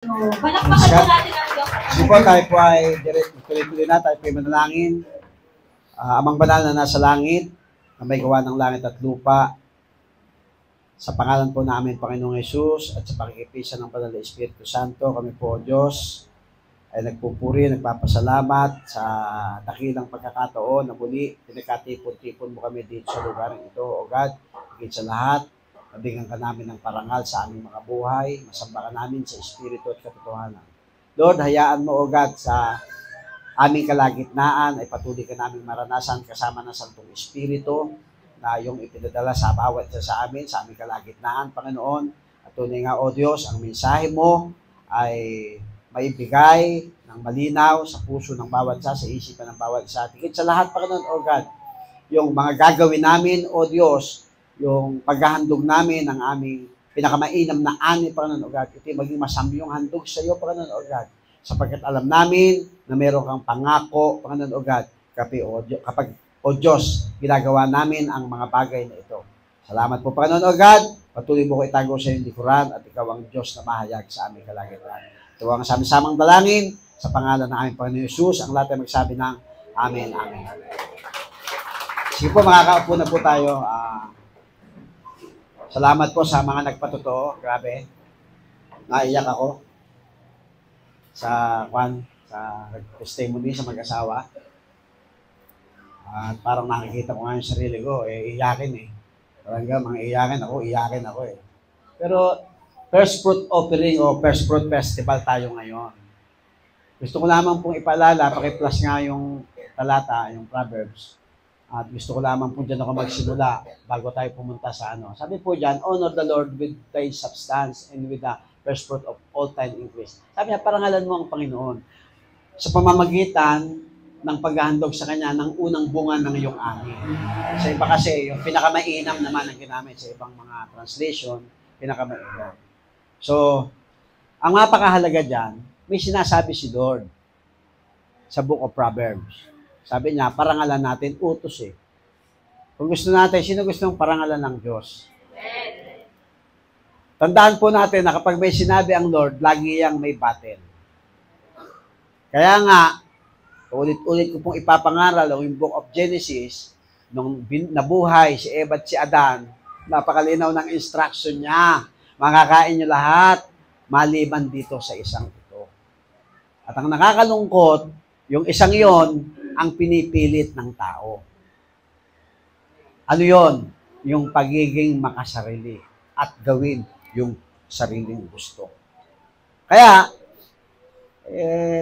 Palakpakan po natin ang Diyos. Kasi po tayo po ay tuloy-tuloy na, tayo po ay manalangin. Amang banal na nasa langit, na may gawa ng langit at lupa, sa pangalan po namin, Panginoong Yesus, at sa pakikipisa ng Banal na Espiritu Santo, kami po, Diyos, ay nagpupuri, nagpapasalamat sa dakilang pagkakataon na muli, pinagkatipon-tipon mo kami dito sa lugar ito, O God, higit sa lahat, nabigyan ka namin ng parangal sa aming mga buhay, masamba ka namin sa Espiritu at katotohanan. Lord, hayaan mo, O God, sa aming kalagitnaan ay patuloy ka naming maranasan kasama ng Santong Espiritu na yung ipinadala sa bawat isa sa amin, sa aming kalagitnaan, Panginoon. At tunay nga, O Diyos, ang mensahe mo ay maibigay ng malinaw sa puso ng bawat isa, sa isipan ng bawat isa. Higit sa lahat, Panginoon, O God, yung mga gagawin namin, O Diyos, yung paghahandog namin ng aming pinakamainam na ani, Panginoon, O God, ito maging masamyong handog sa iyo, Panginoon, O God, sapagkat alam namin na meron kang pangako, Panginoon, O God, kapag, O Diyos, ginagawa namin ang mga bagay na ito. Salamat po, Panginoon, O God, patuloy mo ko itago sa iyong likuran at ikaw ang Diyos na mahayag sa aming kalagitnaan. Ito ang samang dalangin sa pangalan ng aming Panginoon Yesus. Ang lahat ay magsabi ng Amen, Amen. Sige po, makakaupo na po tayo. Salamat po sa mga nagpatotoo. Grabe. Naiyak ako sa testimony sa mag-asawa. At parang nakikita ko nga yung sarili ko, iyakin eh. Parang mga iyakin ako eh. Pero first fruit offering o first fruit festival tayo ngayon. Gusto ko lamang pong ipaalala, paki-plus nga yung talata, yung Proverbs. At gusto ko lamang po dyan ako magsimula bago tayo pumunta sa ano. Sabi po dyan, honor the Lord with thy substance and with the first fruit of all time increase. Sabi niya, parangalan mo ang Panginoon sa pamamagitan ng paghahandog sa Kanya ng unang bunga ng iyong ani. Sa iba kasi, yung pinakamainam naman ang ginamit sa ibang mga translation, pinakamainam. So, ang napakahalaga dyan, may sinasabi si Lord sa Book of Proverbs. Sabi niya, parangalan natin, utos eh. Kung gusto natin, sino gusto ng parangalan ng Diyos? Tandaan po natin na kapag may sinabi ang Lord, lagi yang may battle. Kaya nga, ulit-ulit ko pong ipapangaral yung Book of Genesis, nung nabuhay si Eva at si Adan, napakalinaw ng instruction niya. Makakain niyo lahat, maliban dito sa isang ito. At ang nakakalungkot, yung isang yon ang pinipilit ng tao. Ano yon? Yung pagiging makasarili at gawin yung sariling gusto. Kaya,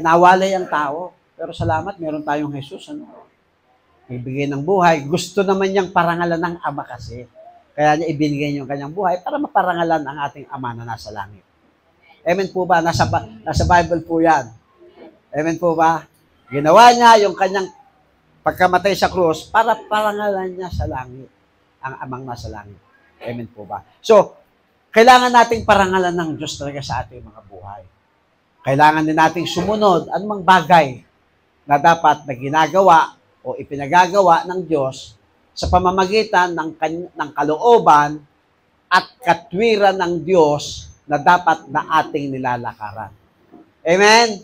nawalay ang tao. Pero salamat, meron tayong Jesus, ibigay ng buhay. Gusto naman niyang parangalan ng Ama kasi. Kaya niya ibinigay niyo ang kanyang buhay para maparangalan ang ating Ama na nasa langit. Amen po ba? Nasa Bible po yan. Amen po ba? Ginawa niya yung kanyang pagkamatay sa krus para parangalan niya sa langit, ang Amang nasa langit. Amen po ba? So, kailangan nating parangalan ng Diyos talaga sa ating mga buhay. Kailangan din nating sumunod anumang bagay na dapat na ginagawa o ipinagagawa ng Diyos sa pamamagitan ng kalooban at katwiran ng Diyos na dapat na ating nilalakaran. Amen?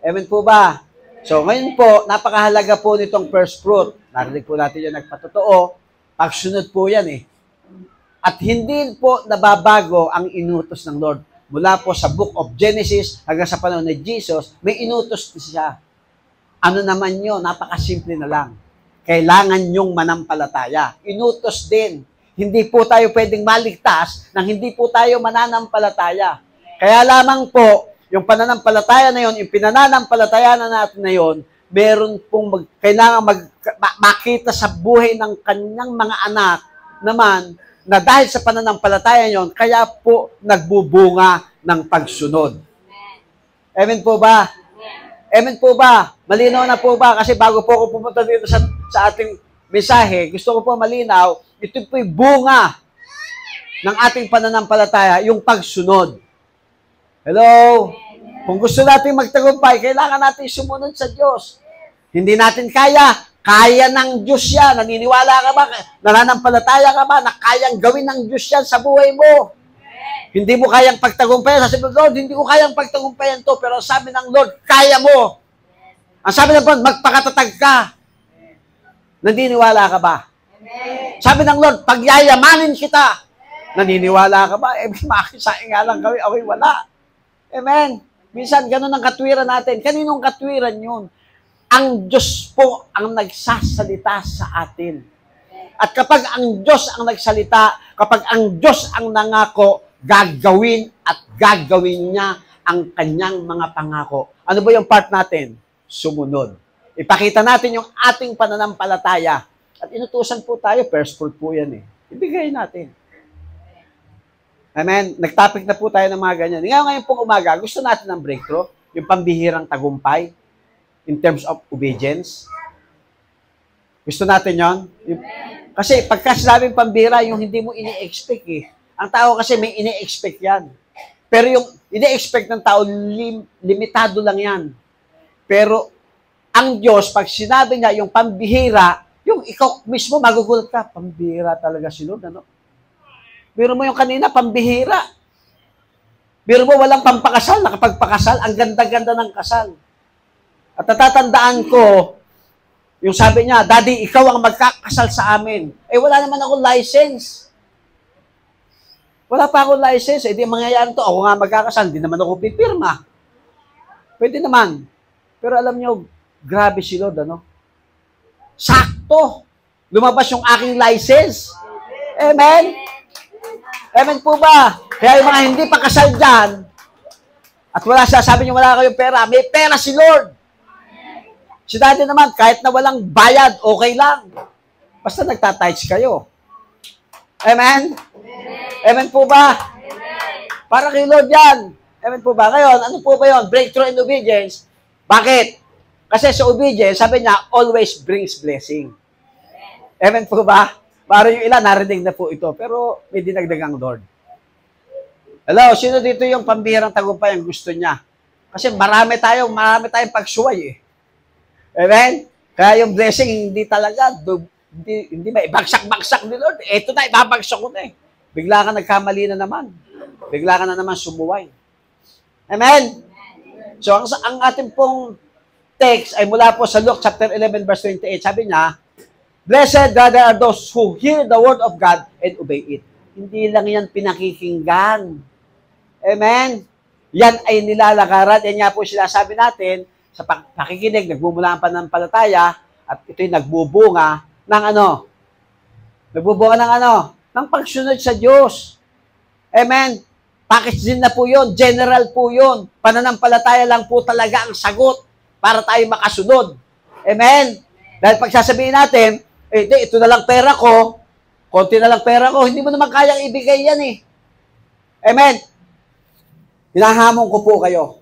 Amen po ba? So ngayon po, napakahalaga po nitong first fruit. Narinig po natin yung nagpatotoo. Pagsunod po yan eh. At hindi po nababago ang inutos ng Lord. Mula po sa Book of Genesis hanggang sa panahon ni Jesus, may inutos siya. Ano naman yun? Napakasimple na lang. Kailangan yung manampalataya. Inutos din. Hindi po tayo pwedeng maligtas nang hindi po tayo mananampalataya. Kaya lamang po, yung pananampalataya na yun, yung pinananampalataya na natin na yun, meron pong kailangan makita sa buhay ng kanyang mga anak naman na dahil sa pananampalataya yun, kaya po nagbubunga ng pagsunod. Amen po ba? Amen po ba? Malinaw na po ba? Kasi bago po ako pumunta dito sa ating mensahe, gusto ko po malinaw, ito po'y bunga ng ating pananampalataya, yung pagsunod. Hello? Kung gusto natin magtagumpay, kailangan natin sumunod sa Diyos. Hindi natin kaya ng Diyos yan. Naniniwala ka ba? Nananampalataya ka ba na kayang gawin ng Diyos yan sa buhay mo? Hindi mo kayang pagtagumpayan. Sabi mo, Lord, hindi ko kayang pagtagumpayan to. Pero sabi ng Lord, kaya mo. Ang sabi ng Lord, magpakatatag ka. Naniniwala ka ba? Amen. Sabi ng Lord, pagyayamanin kita. Naniniwala ka ba? Makisain nga lang kami. Okay, wala. Amen. Minsan, ganun ang katwiran natin. Kaninong katwiran yun? Ang Diyos po ang nagsasalita sa atin. At kapag ang Diyos ang nagsalita, kapag ang Diyos ang nangako, gagawin at gagawin niya ang kanyang mga pangako. Ano ba yung part natin? Sumunod. Ipakita natin yung ating pananampalataya. At inutusan po tayo, first fruit po yan eh. Ibigay natin. Amen? Nag-topic na po tayo ng mga ganyan. Ngayon pong umaga, gusto natin ng breakthrough, yung pambihirang tagumpay, in terms of obedience. Gusto natin yon? Kasi pagka sinabing pambira, yung hindi mo ini-expect eh. Ang tao kasi may ini-expect yan. Pero yung ini-expect ng tao, limitado lang yan. Pero ang Diyos, pag sinabi niya yung pambihira, yung ikaw mismo magugulat ka, pambihira talaga si Lord, ano? Biro mo yung kanina, pambihira. Biro mo walang pampakasal, nakapagpakasal, ang ganda-ganda ng kasal. At natatandaan ko, yung sabi niya, Daddy, ikaw ang magkakasal sa amin. Eh, wala naman akong license. Wala pa akong license. Eh, di mangyayari to. Ako nga magkakasal. Di naman ako pipirma. Pwede naman. Pero alam niyo, grabe si Lord, ano? Sakto. Lumabas yung aking license. Amen? Amen po ba? Kaya yung mga hindi pa kasal dyan, at wala siya, sabi niyo wala kayong pera, may pera si Lord. Si Daddy naman, kahit na walang bayad, okay lang. Basta nagtatights kayo. Amen? Amen po ba? Para kay Lord yan. Amen po ba? Ngayon, ano po ba yun? Breakthrough in obedience. Bakit? Kasi sa obedience, sabi niya, always brings blessing. Amen po ba? Para yung ilan, narinig na po ito. Pero may dinagdagang Lord. Hello, sino dito yung pambihirang tagumpay ang gusto niya? Kasi marami tayong pagsuway eh. Amen? Kaya yung blessing, hindi talaga, hindi ba, bagsak-bagsak ni Lord. Ito na, ibabagsak ko na eh. Bigla ka nagkamali na naman. Bigla ka na naman sumuway. Amen? So, ang ating pong text ay mula po sa Luke chapter 11, verse 28. Sabi niya, Blessed rather are those who hear the word of God and obey it. Hindi lang yan pinakikinggan. Amen? Yan ay nilalakaran. Yan nga po sinasabi natin, sa pakikinig, nagmumula ang pananampalataya, at ito'y nagbubunga ng ano? Nagbubunga ng ano? Ng pagsunod sa Diyos. Amen? Package din na po yun. General po yun. Pananampalataya lang po talaga ang sagot para tayo makasunod. Amen? Dahil pagsasabihin natin, ito na lang pera ko, konti na lang pera ko, hindi mo naman kayang ibigay yan eh. Amen? Hinahamon ko po kayo.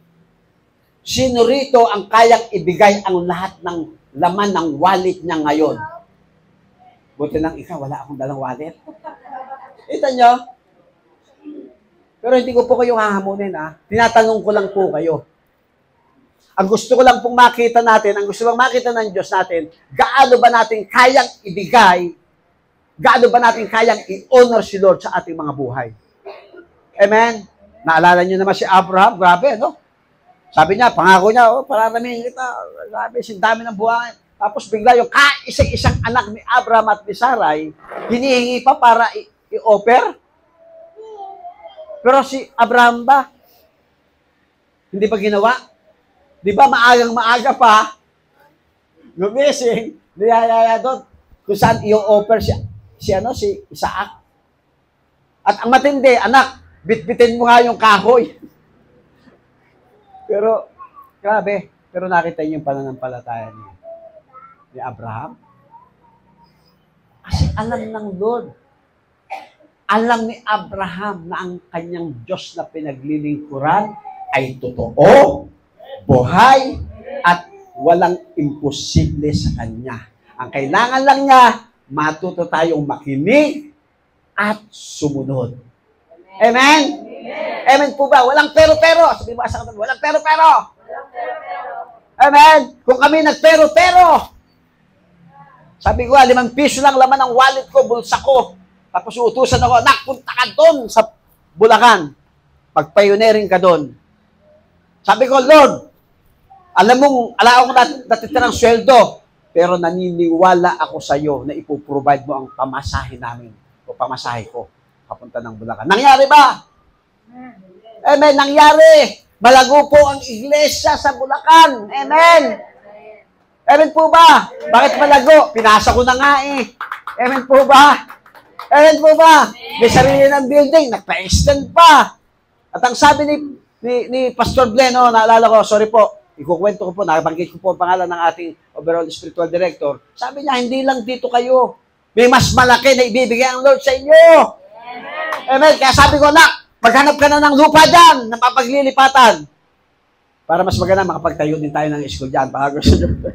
Sino rito ang kayang ibigay ang lahat ng laman ng wallet niya ngayon? Buti lang ikaw, wala akong dalang wallet. Kita nyo? Pero hindi ko po kayo hahamunin, ha? Tinatanong ko lang po kayo. Ang gusto ko lang pong makita natin, ang gusto lang makita ng Diyos natin, gaano ba natin kayang ibigay, gaano ba natin kayang i-honor si Lord sa ating mga buhay? Amen? Naalala niyo naman si Abraham, grabe, no? Sabi niya, pangako niya, pararamihin kita. Sabi, dami ng buhay. Tapos bigla yung kaisa-isang anak ni Abraham at ni Sarai, hinihingi pa para i-offer. Pero si Abraham ba, hindi ba ginawa? Di ba maagang-maaga pa, gumising, niyayaya doon, kung saan i-offer si Isaac. At ang matindi, anak, bitbitin mo nga yung kahoy. Pero, grabe. Pero nakita niyo yung pananampalataya ni Abraham. Kasi alam ng Lord. Alam ni Abraham na ang kanyang Diyos na pinaglilingkuran ay totoo, buhay, at walang imposible sa kanya. Ang kailangan lang niya, matuto tayong makinig at sumunod. Amen? Amen po ba? Walang pero-pero. Sabi mo sa katabi, walang pero-pero. Amen? Kung kami nagpero-pero, sabi ko, 5 piso lang laman ng wallet ko, bulsa ko. Tapos utusan ako, nak, punta ka doon sa Bulacan. Pag-pioneering ka doon. Sabi ko, Lord, alam mong, ala akong natitirang sweldo, pero naniniwala ako sa iyo na ipoprovide mo ang pamasahe namin o pamasahe ko papunta ng Bulacan. Nangyari ba? Amen, nangyari. Malago po ang iglesia sa Bulacan. Amen. Amen po ba? Bakit malago? Pinasa ko na nga eh. Amen po ba? Amen po ba? May sarili ng building, nagpa-extend pa. At ang sabi ni Pastor Bleno, naalala ko, sorry po, ikukwento ko po, nabanggit ko po ang pangalan ng ating overall spiritual director. Sabi niya, hindi lang dito kayo. May mas malaki na ibibigay ang Lord sa inyo. Amen. Kaya sabi ko, nak, maghanap ka na ng lupa dyan, ng papaglilipatan. Para mas maganda, makapagtayo din tayo ng school dyan. Bago sa Lord.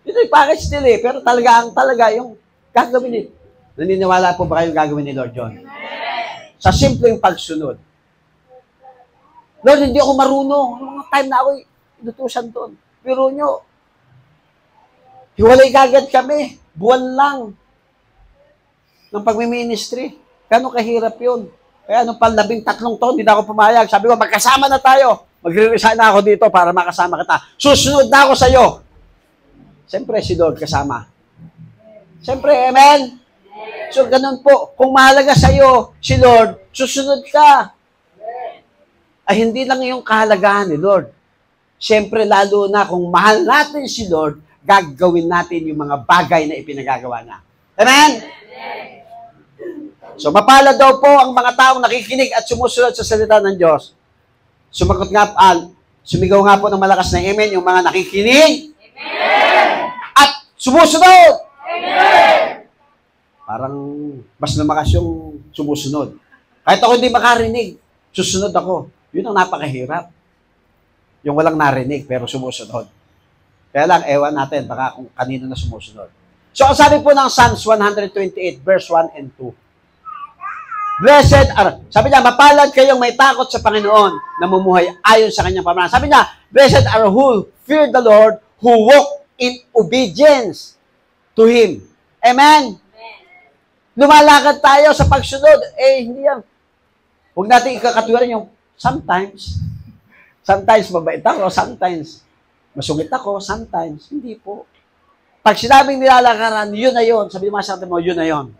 Ito yung package nila eh. Pero talaga yung gagawin nila. Naniniwala po ba kayong gagawin ni Lord John? Sa simpleng pagsunod. Lord, hindi ako marunong. Mga time na ako inutusan doon. Pero nyo, hiwalay kagad kami. Buwan lang ng pagmiministry. Kano kahirap yun? Kaya nung 13 taon, hindi na ako pumayag. Sabi ko, magkasama na tayo. Magre-resign na ako dito para makasama kita. Susunod na ako sa iyo. Siyempre, si Lord kasama. Siyempre, amen? So, ganun po. Kung mahalaga sa iyo, si Lord, susunod ka. Ay, hindi lang yung kahalagahan ni Lord. Siyempre, lalo na kung mahal natin si Lord, gagawin natin yung mga bagay na ipinagagawa niya. Amen? So, mapalad daw po ang mga taong nakikinig at sumusunod sa salita ng Diyos. Sumagot nga, sumigaw nga po ng malakas na amen yung mga nakikinig. Amen! At sumusunod. Amen! Parang mas lumakas yung sumusunod. Kahit ako hindi makarinig, susunod ako. Yun ang napakahirap. Yung walang narinig, pero sumusunod. Kaya lang, ewan natin, baka kung kanino na sumusunod. So, ang sabi po ng Psalms 128, verse 1 and 2. Blessed are, sabi niya, mapalad kayong may takot sa Panginoon na mumuhay ayon sa kanyang pamamaraan. Sabi niya, blessed are who fear the Lord, who walk in obedience to Him. Amen? Lumalakad tayo sa pagsunod. Hindi yan. Huwag natin ikakatuwiran yung sometimes mabait ako, sometimes masungit ako, sometimes hindi po. Pag sinabing nilalakaran, yun na yun. Sabi naman sa atin mo, yun na yun.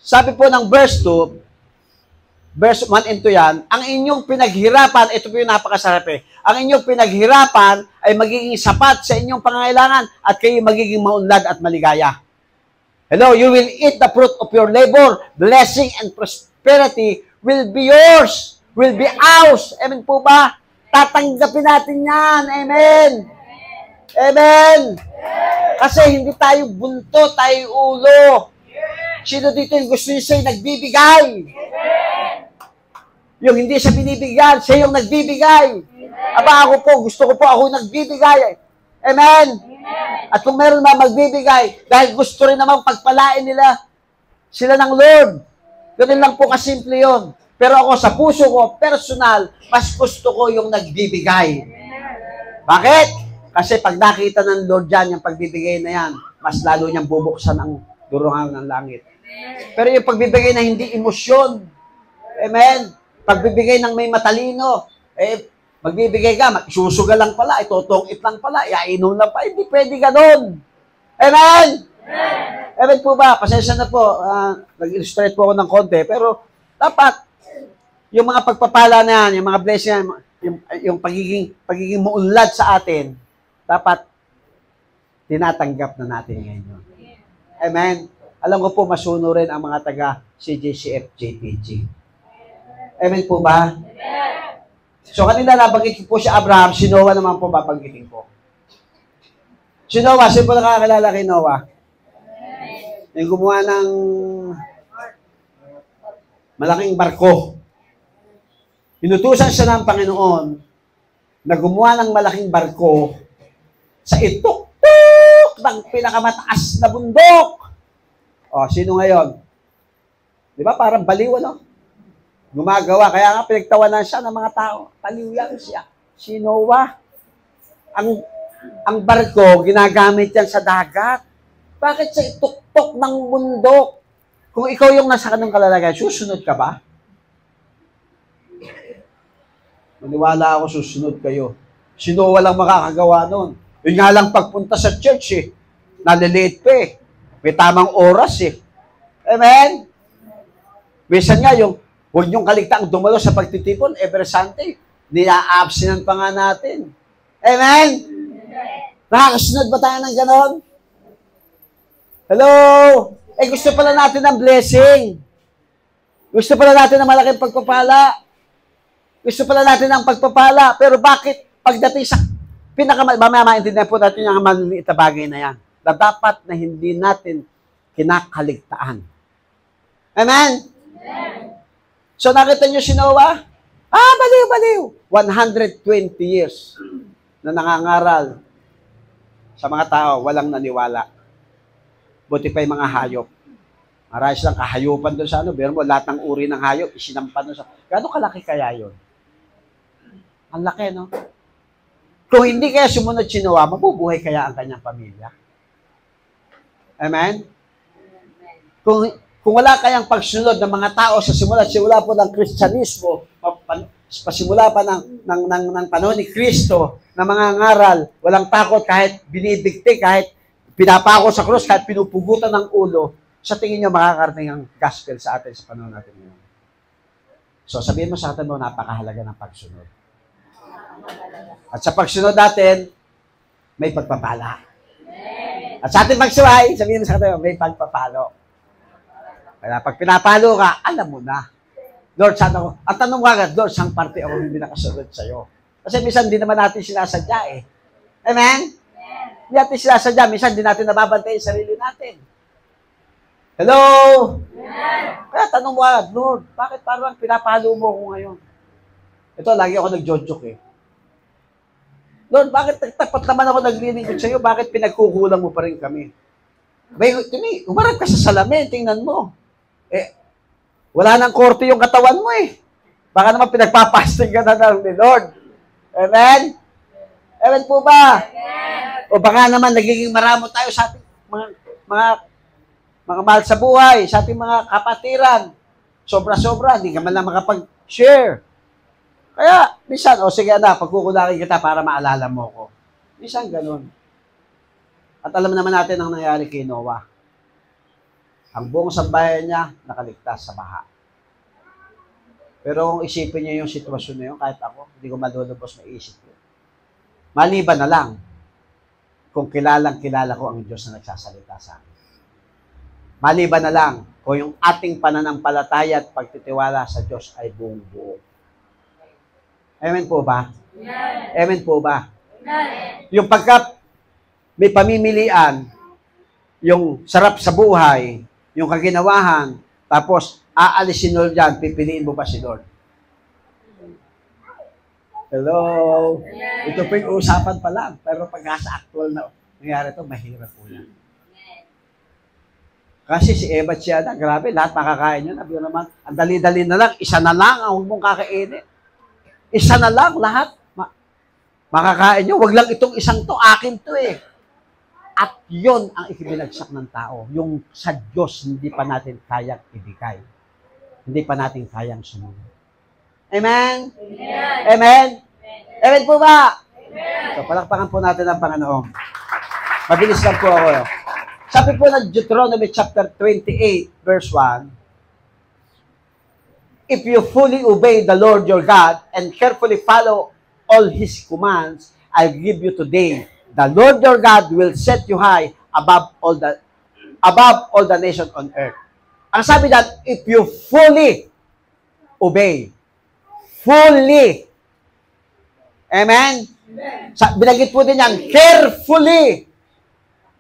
Sabi po ng verse 2, verse 1 and 2 yan, ang inyong pinaghirapan, ito po yung napakasarap eh, ang inyong pinaghirapan ay magiging sapat sa inyong pangangailangan at kayo magiging maunlad at maligaya. Hello, you will eat the fruit of your labor. Blessing and prosperity will be yours, will be ours. Amen po ba? Tatanggapin natin yan. Amen. Amen. Kasi hindi tayo bunto, tayo ulo. Sino dito yung gusto niya sa'yo nagbibigay? Yung hindi siya binibigyan, siya yung nagbibigay. Aba ako po, gusto ko po ako nagbibigay. Amen? At kung meron na magbibigay, dahil gusto rin naman pagpalain nila sila ng Lord. Ganun lang po kasimple yun. Pero ako sa puso ko, personal, mas gusto ko yung nagbibigay. Bakit? Kasi pag nakita ng Lord dyan, yung pagbibigay na yan, mas lalo niyang bubuksan ang durungan ng langit. Pero yung pagbibigay na hindi emosyon, amen? Pagbibigay ng may matalino, magbibigay ka, susuga lang pala, itotongit lang pala, iainom lang pa, hindi pwede ganun. Amen? Amen po ba? Pasensya na po, nag-illustrate po ako ng konti, pero dapat, yung mga pagpapala na yan, yung mga blessing, yung pagiging muunlad sa atin, dapat tinatanggap na natin ngayon. Amen? Alam ko po, masunurin ang mga taga CJCF JPG. Amen po ba? So, kanina nabanggit ko po si Abraham, si Noah naman po babanggitin ko. Si Noah, sino po nakakilala kay Noah? Yung gumawa ng malaking barko. Inutusan siya ng Panginoon na gumawa ng malaking barko sa ituk-tuk ng pinakamataas na bundok. O, sino ngayon? Di ba? Parang baliw, ano? Gumagawa. Kaya nga pinagtawanan siya ng mga tao. Baliw yan siya. Si Noah. Ang barko, ginagamit yan sa dagat. Bakit sa ituk-tuk ng bundok? Kung ikaw yung nasa kanong kalalagayan, susunod ka ba? Maniwala ako, susunod kayo. Sino walang makakagawa nun? Yun nga lang pagpunta sa church eh. Nalilate pa eh. May tamang oras eh. Amen? Minsan nga yung, huwag niyong kaligtaang dumalo sa pagtitipon every Sunday. Nila-absinan pa nga natin. Amen? Nakakasunod ba tayo ng ganon? Hello? Gusto pala natin ng blessing. Gusto pala natin ng malaking pagpapala. Gusto pala natin ng pagpapala. Pero bakit pagdating sa maintindihan po natin yung maliliit na bagay na yan, na dapat na hindi natin kinakaligtaan. Amen? So nakita nyo si Noah? Baliw. 120 years na nangangaral sa mga tao, walang naniwala. Buti pa yung mga hayop. Marami silang kahayupan doon sa pero mo, lahat ng uri ng hayop, isinampan doon sa... Gano'ng kalaki kaya yun? Ang laki, no? Kung hindi kaya sumunod si Noah, mabubuhay kaya ang kanyang pamilya? Amen? Kung wala kayang pagsunod ng mga tao sa simula po ng Kristyanismo, pasimula pa ng panahon ni Kristo, na mga ngaral, walang takot kahit binibigti, kahit pinapako sa krus, kahit pinupugutan ng ulo, sa tingin nyo makakarating ang gospel sa atin sa panahon natin ngayon. So sabihin mo sa atin mo, napakahalaga ng pagsunod. At sa pagsunod natin, may pagpapala. At sa ating magsuway, sabihin mo sa atin, may pagpapalo. Kaya pag pinapalo ka, alam mo na. Lord, sana ko. At tanong ka agad, Lord, saan parte ako hindi nakasunod sa'yo? Kasi minsan hindi naman natin sinasadya eh. Amen? Hindi natin sinasadya. Minsan hindi natin nababantay yung sarili natin. Hello? Kaya tanong mo agad, Lord, bakit parang pinapalo mo ako ngayon? Ito, lagi ako nag-joke eh. Lord, bakit tapat naman ako naglilingkod sa'yo? Bakit pinagkukulang mo pa rin kami? Umarap ka sa salamin, tingnan mo. Wala nang korte yung katawan mo eh. Baka naman pinagpapasting ka na ng Lord. Amen? Amen po ba? Amen. O baka naman nagiging maramo tayo sa ating mga mahal sa buhay, sa ating mga kapatiran. Sobra-sobra, hindi ka man lang makapag-share. Kaya, minsan, sige anak, pagkukulangin kita para maalala mo ko. Minsan ganun. At alam naman natin ang nangyari kay Noah. Ang buong sambahayan niya, nakaligtas sa baha. Pero kung isipin niyo yung sitwasyon na yun, kahit ako, hindi ko malulubos maisip yun. Maliban na lang, kung kilalang-kilala ko ang Diyos na nagsasalita sa akin. Maliban na lang, kung yung ating pananampalataya at pagtitiwala sa Diyos ay buong-buo. Amen po ba? Amen. Amen po ba? Amen. Yung pagka may pamimilian, yung sarap sa buhay, yung kaginawahan, tapos aalisin Lord dyan, pipiliin mo ba si Lord? Hello? Yes. Ito po yung usapan pa lang, pero pag sa actual na nangyari ito, mahirap po yan. Kasi si Eva at siya na, grabe, lahat makakain yun. Sabi naman, ang dali-dali na lang, isa na lang ang huwag mong kakainin. Isa na lang, lahat. Makakain nyo. Wag lang itong isang to, akin to eh. At yon ang ikibinagsak ng tao. Yung sa Diyos, hindi pa natin kayang ibigay. Hindi pa natin kayang sumunod. Amen? Amen? Amen? Amen po ba? Amen. So, palakpakan po natin ang Panginoon. Mabilis lang po ako. Sabi po ng Deuteronomy chapter 28, verse 1, if you fully obey the Lord your God and carefully follow all His commands I give you today, the Lord your God will set you high above all the nations on earth. Ang sabi that, if you fully obey. Fully. Amen? Binagit po din yan, carefully.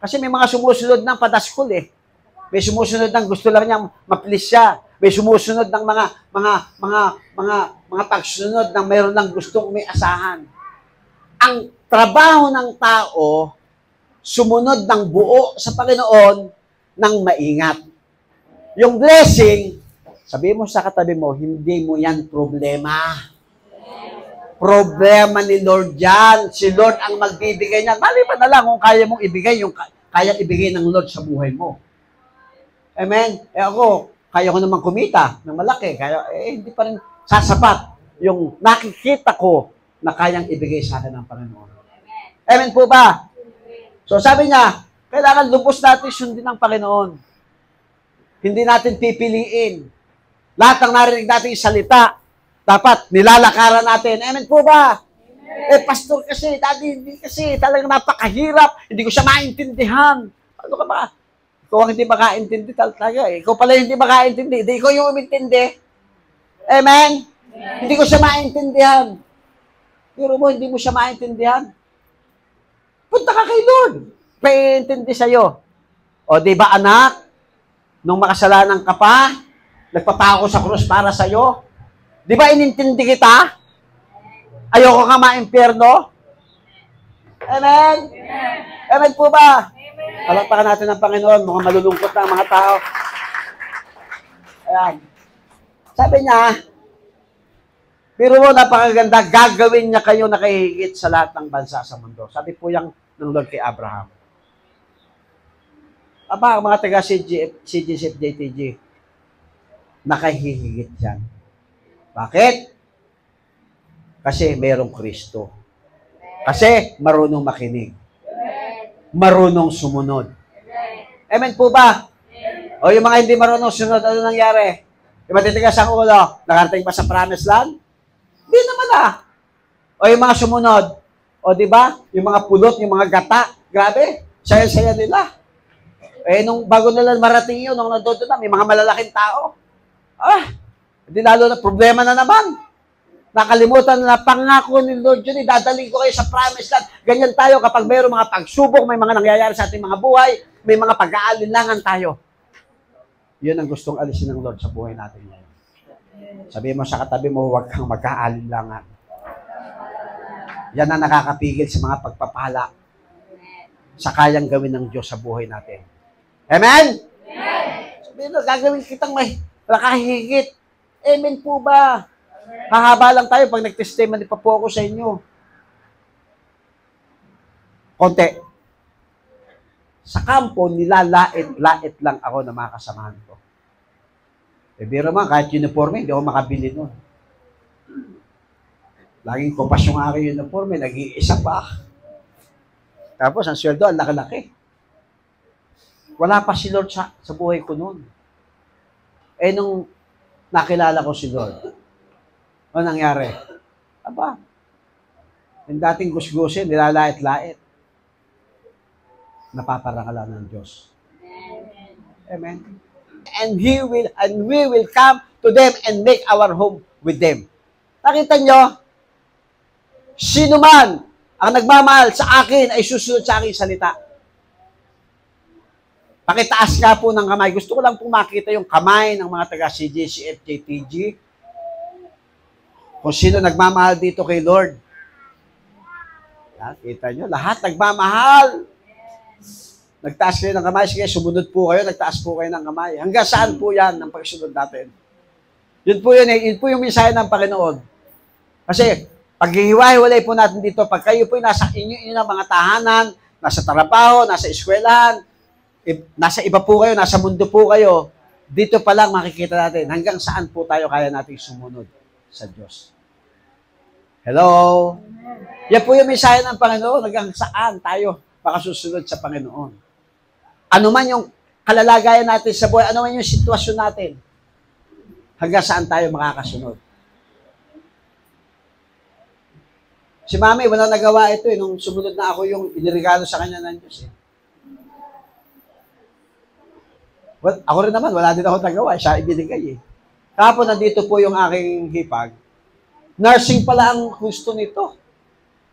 Kasi may mga sumusunod ng padaskul eh. May sumusunod ng gusto lang niyang ma-please siya. May sumusunod ng mga pagsunod ng mayroon lang gustong may asahan. Ang trabaho ng tao, sumunod ng buo sa Panginoon ng maingat. Yung blessing, sabi mo sa katabi mo, hindi mo yan problema. Problema ni Lord yan. Si Lord ang magbibigay niyan. Maliban na lang kung kaya mong ibigay yung kaya ibigay ng Lord sa buhay mo. Amen? Ako, kaya ko naman kumita ng malaki. Kaya, hindi pa rin sasapat yung nakikita ko na kayang ibigay sa akin ng Panginoon. Amen po ba? So sabi niya, kailangan lubos natin sundin ng Panginoon. Hindi natin pipiliin. Lahat ng narinig natin salita, dapat nilalakaran natin. Amen po ba? Pastor kasi, daddy, hindi kasi, talagang napakahirap. Hindi ko siya maintindihan. Ano ka ba? Ikaw ang hindi makaintindi talaga. Ikaw pala hindi makaintindi. Hindi ikaw yung umintindi. Amen? Hindi ko siya maintindihan. Pero mo, hindi mo siya maintindihan. Punta ka kay Lord. May intindi sa'yo. O, di ba anak? Nung makasalanan ka pa, nagpapako sa krus para sa'yo. Di ba inintindi kita? Ayoko ka ma-impyerno? Amen? Amen po ba? Palakpakan natin ng Panginoon, mga malulungkot na mga tao. Ayan. Sabi niya, pero napakaganda, gagawin niya kayo nakahigit sa lahat ng bansa sa mundo. Sabi po yung ng Lord kay Abraham. Aba, mga taga CGCF JTG, nakahihigit yan. Bakit? Kasi merong Kristo. Kasi marunong makinig. Marunong sumunod. Amen po ba? O yung mga hindi marunong sumunod, ano nangyari? Yung matitigas ang ulo, nakarating pa sa promised land? Hindi naman O yung mga sumunod, o di ba? Yung mga pulot, yung mga gata, grabe, saya-saya nila. Nung bago nila marating yun, nung nandun na, may mga malalaking tao. Hindi lalo na problema na naman. Nakalimutan na pangako ni Lord yun, idadaling ko kayo sa promised land. Ganyan tayo kapag mayroong mga pagsubok, may mga nangyayari sa ating mga buhay, may mga pag-aalinlangan tayo. Yun ang gustong alisin ng Lord sa buhay natin ngayon. Sabi mo sa katabi mo, huwag kang mag-aalinlangan. Yan ang nakakapigil sa mga pagpapala sa kayang gawin ng Diyos sa buhay natin. Amen? Sabi mo, gagawin kitang may nakahigit. Amen po ba? Hahaba lang tayo pag nag-testimony pa po ako sa inyo. Konti. Sa kampo, nilalait-lait lang ako na mga kasamahan ko. Biro man, kahit uniforme, hindi ako makabili nun. Laging kupas yung aking uniforme, nag-iisa pa. Tapos, ang sweldo, ang laki-laki. Wala pa si Lord sa buhay ko noon. Nung nakilala ko si Lord, ano nangyari? Aba, yung dating gusgusin, nilalait-lait. Napaparangalan ng Diyos. Amen. And we will come to them and make our home with them. Nakita nyo? Sino man ang nagmamahal sa akin ay susunod sa aking salita. Pakitaas nga po ng kamay. Gusto ko lang po makita yung kamay ng mga taga-CGCF JTG. Kung sino nagmamahal dito kay Lord. Kita nyo, lahat nagmamahal. Nagtaas kayo ng kamay, sige, sumunod po kayo, nagtaas po kayo ng kamay. Hanggang saan po yan ang pagsunod natin? Yun po yun eh, yun po yung mensahe ng Panginoon. Kasi, paghihiwa-hiwalay po natin dito, pag kayo po nasa inyo ng mga tahanan, nasa trabaho, nasa eskwelahan, nasa iba po kayo, nasa mundo po kayo, dito pa lang makikita natin hanggang saan po tayo kaya nating sumunod sa Diyos. Hello? Yan po yung mensahe ng Panginoon, hanggang saan tayo makasusunod sa Panginoon. Ano man yung kalalagayan natin sa buhay, ano man yung sitwasyon natin, hanggang saan tayo makakasunod. Si Mami, wala nagawa ito nung sumunod na ako yung inirigalo sa kanya ng Diyos Well, ako rin naman, wala din ako nagawa. Siya ibinigay Kapon, nandito po yung aking hipag. Nursing pala ang gusto nito.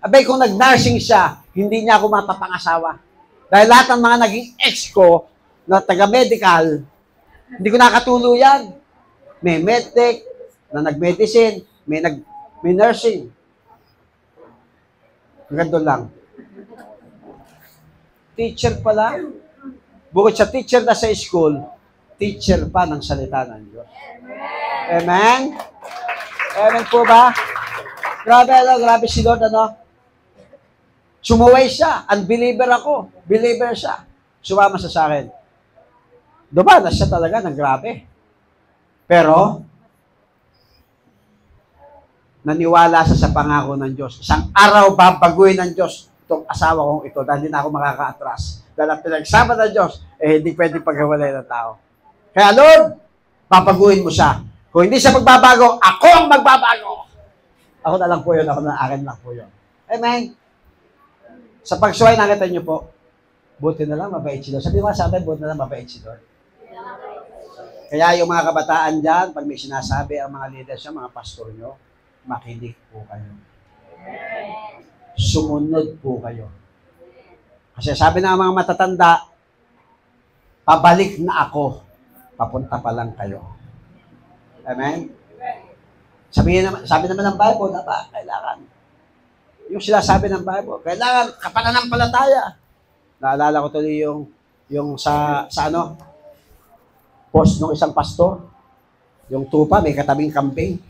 Abay, kung nag-nursing siya, hindi niya ako mapapangasawa. Dahil lahat ng mga naging ex ko na taga-medical, hindi ko nakatuluyan. May medtech, na nag-medicine, may nursing. Ganito lang. Teacher pala. Bukod sa teacher na sa school, teacher pa ng salita ng Diyos. Amen? Amen po ba? Grabe si Lord, Sumuway siya. Unbeliever ako. Believer siya. Sumama sa akin. Dumanas siya talaga ng grabe. Pero, naniwala siya sa pangako ng Diyos. Isang araw babaguhin ng Diyos itong asawa kong ito dahil hindi na ako makaka-atras. Dahil ang pinagsama ng Diyos, hindi pwedeng paghiwalay ng tao. Kaya Lord, babaguhin mo siya. Kung hindi siya magbabago, ako ang magbabago. Ako na lang po yun, ako na akin lang po yun. Amen. Sa pagsuway, nakita niyo po, buti na lang, mabait si Lord. Sabi mo sa atin, buti na lang, mabait si Lord. Kaya yung mga kabataan dyan, pag may sinasabi ang mga leaders nyo, mga pastor nyo, makinig po kayo. Sumunod po kayo. Kasi sabi ng mga matatanda, pabalik na ako, papunta pa lang kayo. Amen? Sabi naman ng Bible, kailangan. Yung sinasabi ng Bible, kailangan kapananampalataya. Naalala ko tuloy yung sa post ng isang pastor, yung tupa, may katabing kambing.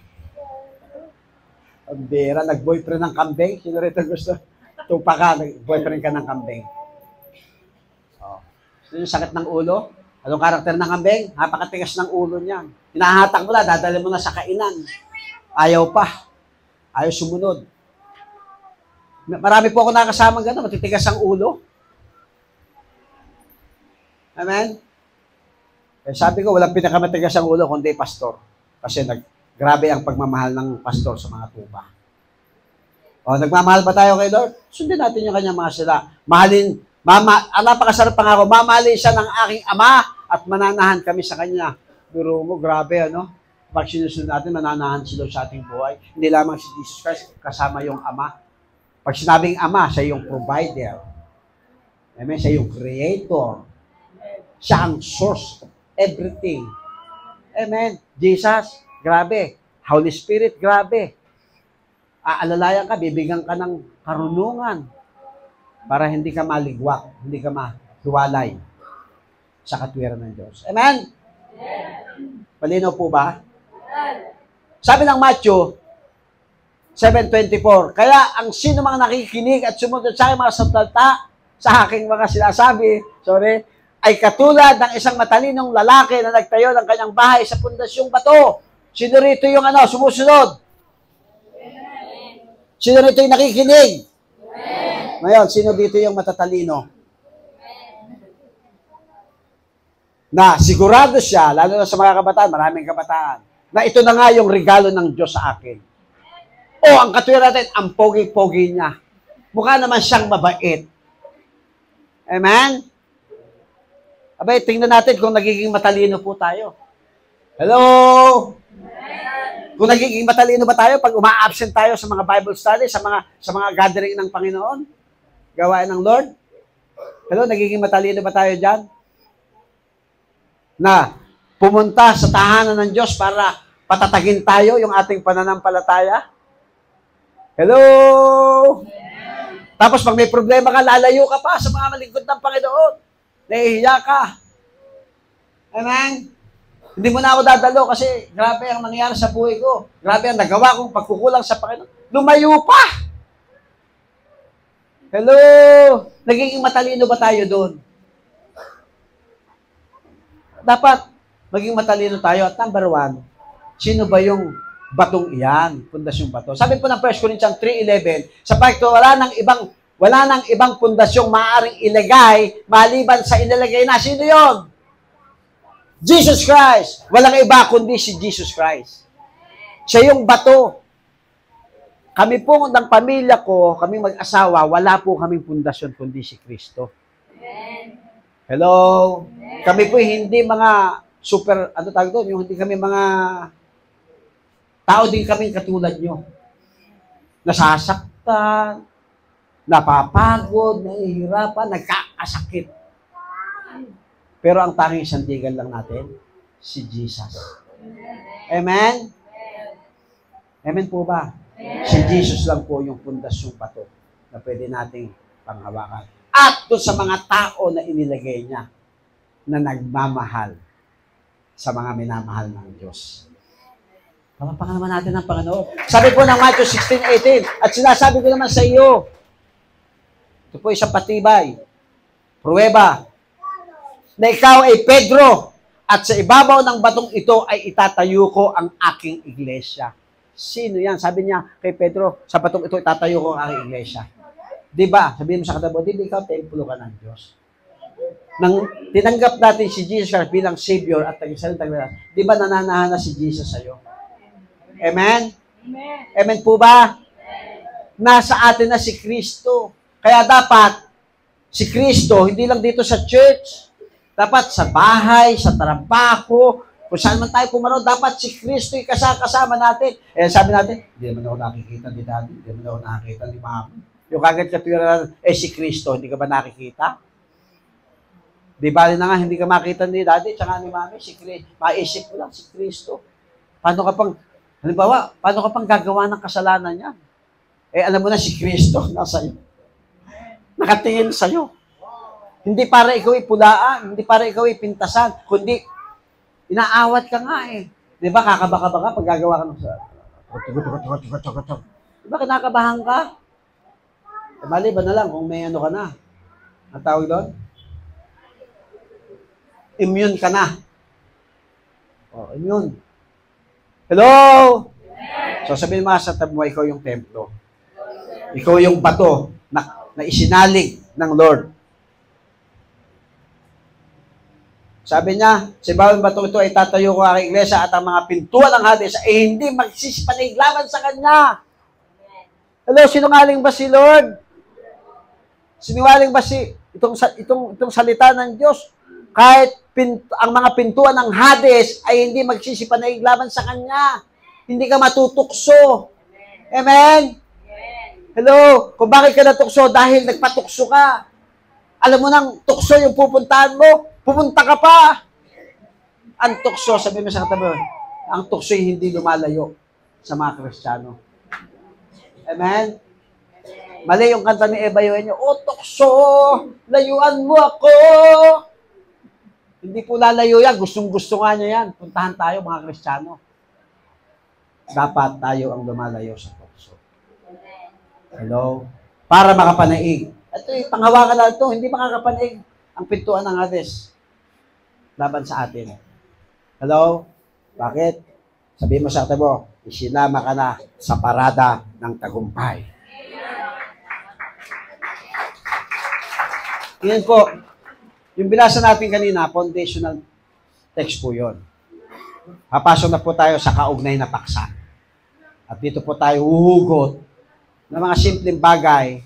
Ang bira, nag-boyfriend ng kambing. Sino rito gusto? Tupa ka, nag-boyfriend ka ng kambing. Oh. So, yung sakit ng ulo, anong karakter ng kambing? Napakatigas ng ulo niya. Hinahatak mo na, dadali mo na sa kainan. Ayaw pa. Ayaw sumunod. Marami po ako nakasama gano'n, matitigas ang ulo. Amen? Eh, sabi ko, walang pinakamatigas ang ulo kundi pastor. Kasi grabe ang pagmamahal ng pastor sa mga tupa. O, nagmamahal ba tayo kay Lord? Sundin natin yung kanyang mga sila. Napakasarap pangako, mamahalin siya ng aking ama at mananahan kami sa kanya. Pero mo, grabe, ano? Pag sinusunod natin, mananahan si Lord sa ating buhay. Hindi lamang si Jesus Christ, kasama yung ama. Pag sinabing ama, siya yung provider. Amen? Siya yung creator. Siya ang source of everything. Amen? Jesus, grabe. Holy Spirit, grabe. Aalalayan ka, bibigyan ka ng karunungan para hindi ka maligwak, hindi ka mahiwalay sa katwiran ng Diyos. Amen? Malinaw po ba? Sabi ng Matthew 7:24, kaya ang sino mga nakikinig at sumunod sa aking mga salita, sa aking mga sinasabi, ay katulad ng isang matalinong lalaki na nagtayo ng kanyang bahay sa pundasyong bato. Sino rito yung sumusunod? Sino rito yung nakikinig? Ngayon, sino dito yung matatalino? Na sigurado siya, lalo na sa mga kabataan, maraming kabataan, na ito na nga yung regalo ng Diyos sa akin. O, ang katwiran natin, ang pogi-pogi niya. Mukha naman siyang mabait. Amen? Abay, tingnan natin kung nagiging matalino po tayo. Hello? Kung nagiging matalino ba tayo pag uma-absent tayo sa mga Bible study, sa mga gathering ng Panginoon, gawain ng Lord? Hello, nagiging matalino ba tayo dyan? Na pumunta sa tahanan ng Diyos para patatagin tayo yung ating pananampalataya? Hello? Tapos pag may problema ka, lalayo ka pa sa mga malingkod ng Panginoon. Nahihiya ka. Amen? Hindi mo na ako dadalo kasi grabe ang nangyari sa buhay ko. Grabe ang nagawa kong pagkukulang sa Panginoon. Lumayo pa! Hello? Nagiging matalino ba tayo doon? Dapat maging matalino tayo. At number 1, sino ba yung batong iyan? Pundasyong bato. Sabi po ng 1 Corinthians 3:11, sapagkat wala nang ibang pundasyong maaaring ilagay maliban sa inilagay na. Sino yon? Jesus Christ. Walang iba kundi si Jesus Christ. Siya yung bato. Kami po ng pamilya ko, kaming mag-asawa, wala po kaming pundasyon kundi si Kristo. Hello? Kami po hindi mga super, tawag doon, yung hindi kami mga tao din kaming katulad nyo. Nasasaktan, napapagod, nahihirapan, nagkakasakit. Pero ang tanging sandigan lang natin, si Jesus. Amen? Amen po ba? Si Jesus lang po yung pundasyong bato na pwede nating panghawakan. At doon sa mga tao na inilagay niya na nagmamahal sa mga minamahal ng Diyos. Palapakan naman natin ang Panginoon. Sabi po ng Matthew 16:18, at sinasabi ko naman sa iyo, ito po isang patibay, pruweba, na ikaw ay Pedro, At sa ibabaw ng batong ito ay itatayo ko ang aking iglesia. Sino yan? Sabi niya kay Pedro, sa batong ito itatayo ko ang aking iglesia. Di ba? Sabihin mo sa katabi, di ba ikaw templo ka ng Diyos? Nang tinanggap natin si Jesus Christ bilang Savior at tagisalita, di ba nananahan na si Jesus sa'yo? Amen? Amen. Amen po ba? Nasa atin na si Kristo. Kaya dapat, si Kristo, hindi lang dito sa church, dapat sa bahay, sa trabaho, kung saan man tayo pumaroon, dapat si Kristo yung kasama natin. Eh, sabi natin, hindi naman ako nakikita ni Daddy, hindi naman ako nakikita ni Mama. Yung kagad katwiran, si Kristo, hindi ka ba nakikita? Di ba na nga, hindi ka makita ni Daddy, tsaka ni Mami, si Kristo. Maisip mo lang, si Kristo. Paano ka pang, halimbawa, paano ka pang gagawa ng kasalanan niya? Eh, alam mo na, si Kristo, nasa iyo. Nakatingin sa'yo. Hindi para ikaw ipulaan, hindi para ikaw ipintasan, kundi inaawat ka nga eh. Di ba, kakabaka ka pag gagawa ka ng sa... Di ba, kinakabahan ka? E, maliban na lang kung may ano ka na. Ang tawag doon? Immune ka na. Oh, immune. Hello? So sabihin mo sa tabi mo, ikaw yung templo. Ikaw yung bato na isinalig ng Lord. Sabi niya, si bawang batong ito ay tatayo ko ang iglesia at ang mga pintuan ng Hades ay hindi magsisipaniglaban sa kanya. Hello, sinungaling ba si Lord? Sinungaling ba si itong salita ng Diyos? Kahit ang mga pintuan ng Hades ay hindi magsisipaniglaban sa kanya. Hindi ka matutukso. Amen? Hello, kung bakit ka natukso? Dahil nagpatukso ka. Alam mo nang tukso yung pupuntahan mo, pupunta ka pa. Ang tukso, sabi mo sa katabi, ang tukso ay hindi lumalayo sa mga Kristiyano. Amen? Mali yung kanta ni Eva Eugenio, "O tukso, layuan mo ako." Hindi po lalayo yan. Gustong-gusto nga niya yan. Puntahan tayo, mga Kristiyano. Dapat tayo ang lumalayo sa tukso. Hello? Para makapanaig. Ito, panghawakan na ito, hindi makakapanaig ang pintuan ng Hades laban sa atin. Hello? Bakit? Sabihin mo sa katabi mo, isinama ka na sa parada ng tagumpay. Yan po, yung binasa natin kanina, foundational text po yun. Papasok na po tayo sa kaugnay na paksa. At dito po tayo huhugot ng mga simpleng bagay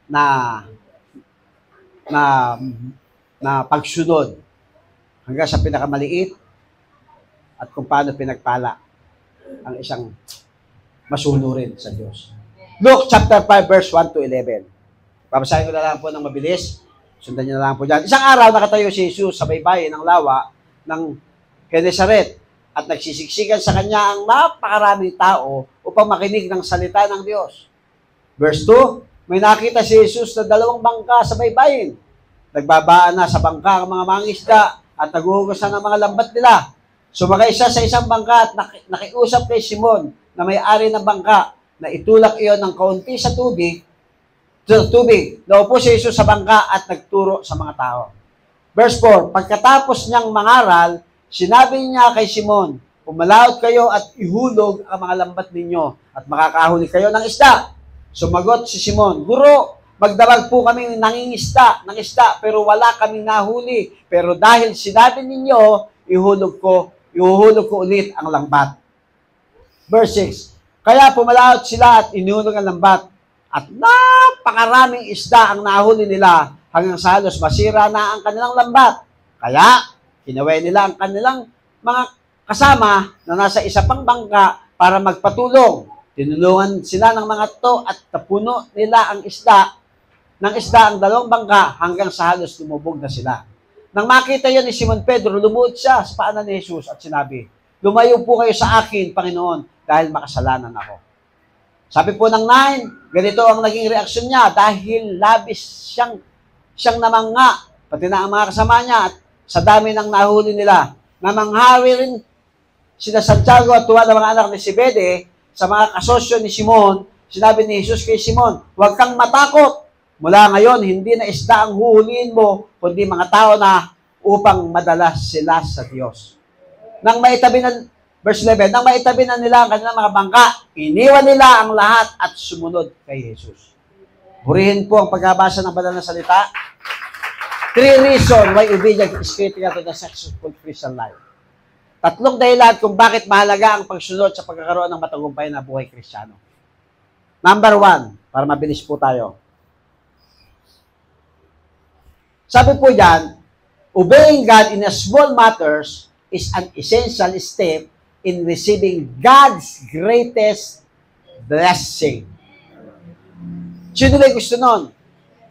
na pagsunod hanggang sa pinakamaliit at kung paano pinagpala ang isang masunurin sa Diyos. Luke chapter 5 verse 1 to 11. Babasahin ko na lang po ng mabilis. Sundan niyo na lang po dyan. Isang araw nakatayo si Jesus sa baybayin ng lawa ng Genesaret at nagsisiksikan sa kanya ang napakaraming tao upang makinig ng salita ng Diyos. Verse 2, may nakita si Jesus na 2 bangka sa baybayin. Nagbabaan na sa bangka ang mga mangisda at naghuhugas na ng mga lambat nila. Sumakay siya sa isang bangka at nakiusap kay Simon na may-ari ng bangka na itulak iyon ng kaunti sa tubig. Naupo si Jesus sa bangka at nagturo sa mga tao. Verse 4, pagkatapos niyang mangaral, sinabi niya kay Simon, pumalaot kayo at ihulog ang mga lambat ninyo at makakahuli kayo ng isda. Sumagot si Simon, Guro, magdamag po kami ng isda, pero wala kaming nahuli. Pero dahil sinabi ninyo, ihulog ko ulit ang lambat. Verse 6, kaya pumalaot sila at inihulog ang lambat. At napakaraming isda ang nahuli nila hanggang sa halos masira na ang kanilang lambat. Kaya, kinaway nila ang kanilang mga kasama na nasa isa pang bangka para magpatulong. Tinulungan sila ng mga to at napuno nila ang isda ang 2 bangka hanggang sa halos lumubog na sila. Nang makita yan ni Simon Pedro, lumuhod siya sa paanan ni Jesus at sinabi, lumayo po kayo sa akin, Panginoon, dahil makasalanan ako. Sabi po ng 9, ganito ang naging reaksyon niya dahil labis siyang namangha, pati na ang mga kasama niya at sa dami ng nahuli nila. Namanghawi rin sina Santiago at tuwa ng mga anak ni Zebedee sa mga kasosyo ni Simon. Sinabi ni Jesus kay Simon, huwag kang matakot. Mula ngayon, hindi na isda ang huhulihin mo, kundi mga tao na upang madalas sila sa Diyos. Nang maitabi na, verse 11, nang maitabi na nila ang kanilang mga bangka, iniwan nila ang lahat at sumunod kay Jesus. Purihin po ang pagbabasa ng banal na salita. 3 reasons why obedience is critical to the successful Christian life. 3 dahilan kung bakit mahalaga ang pagsunod sa pagkakaroon ng matagumpay na buhay Kristiyano. Number 1, para mabilis po tayo. Sabi po diyan, obeying God in a small matters is an essential step in receiving God's greatest blessing. Sino ba gusto nun?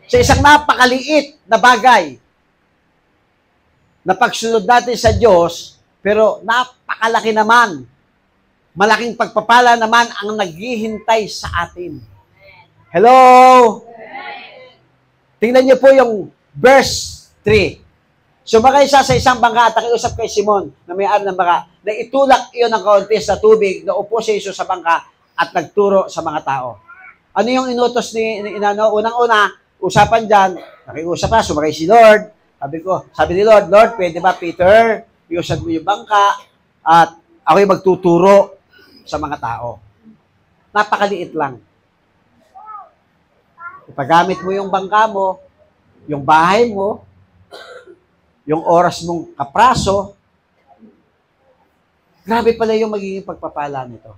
Sa isang napakaliit na bagay na pagsunod natin sa Diyos, pero napakalaki naman, malaking pagpapala naman ang naghihintay sa atin. Hello? Tingnan niyo po yung verse 3. Sumakay siya sa isang bangka at nakiusap kay Simon na may-ari ng bangka na itulak iyon ng kaunti sa tubig na upo si Jesus sa bangka at nagturo sa mga tao. Ano yung inutos ni Inano? Unang-una, usapan dyan, nakiusap na, sumakay si Lord. Sabi ni Lord, Lord, pwede ba, Peter, iusad mo yung bangka at ako'y magtuturo sa mga tao. Napakaliit lang. Ipagamit mo yung bangka mo, yung bahay mo, yung oras mong kapraso, grabe pala yung magiging pagpapala nito.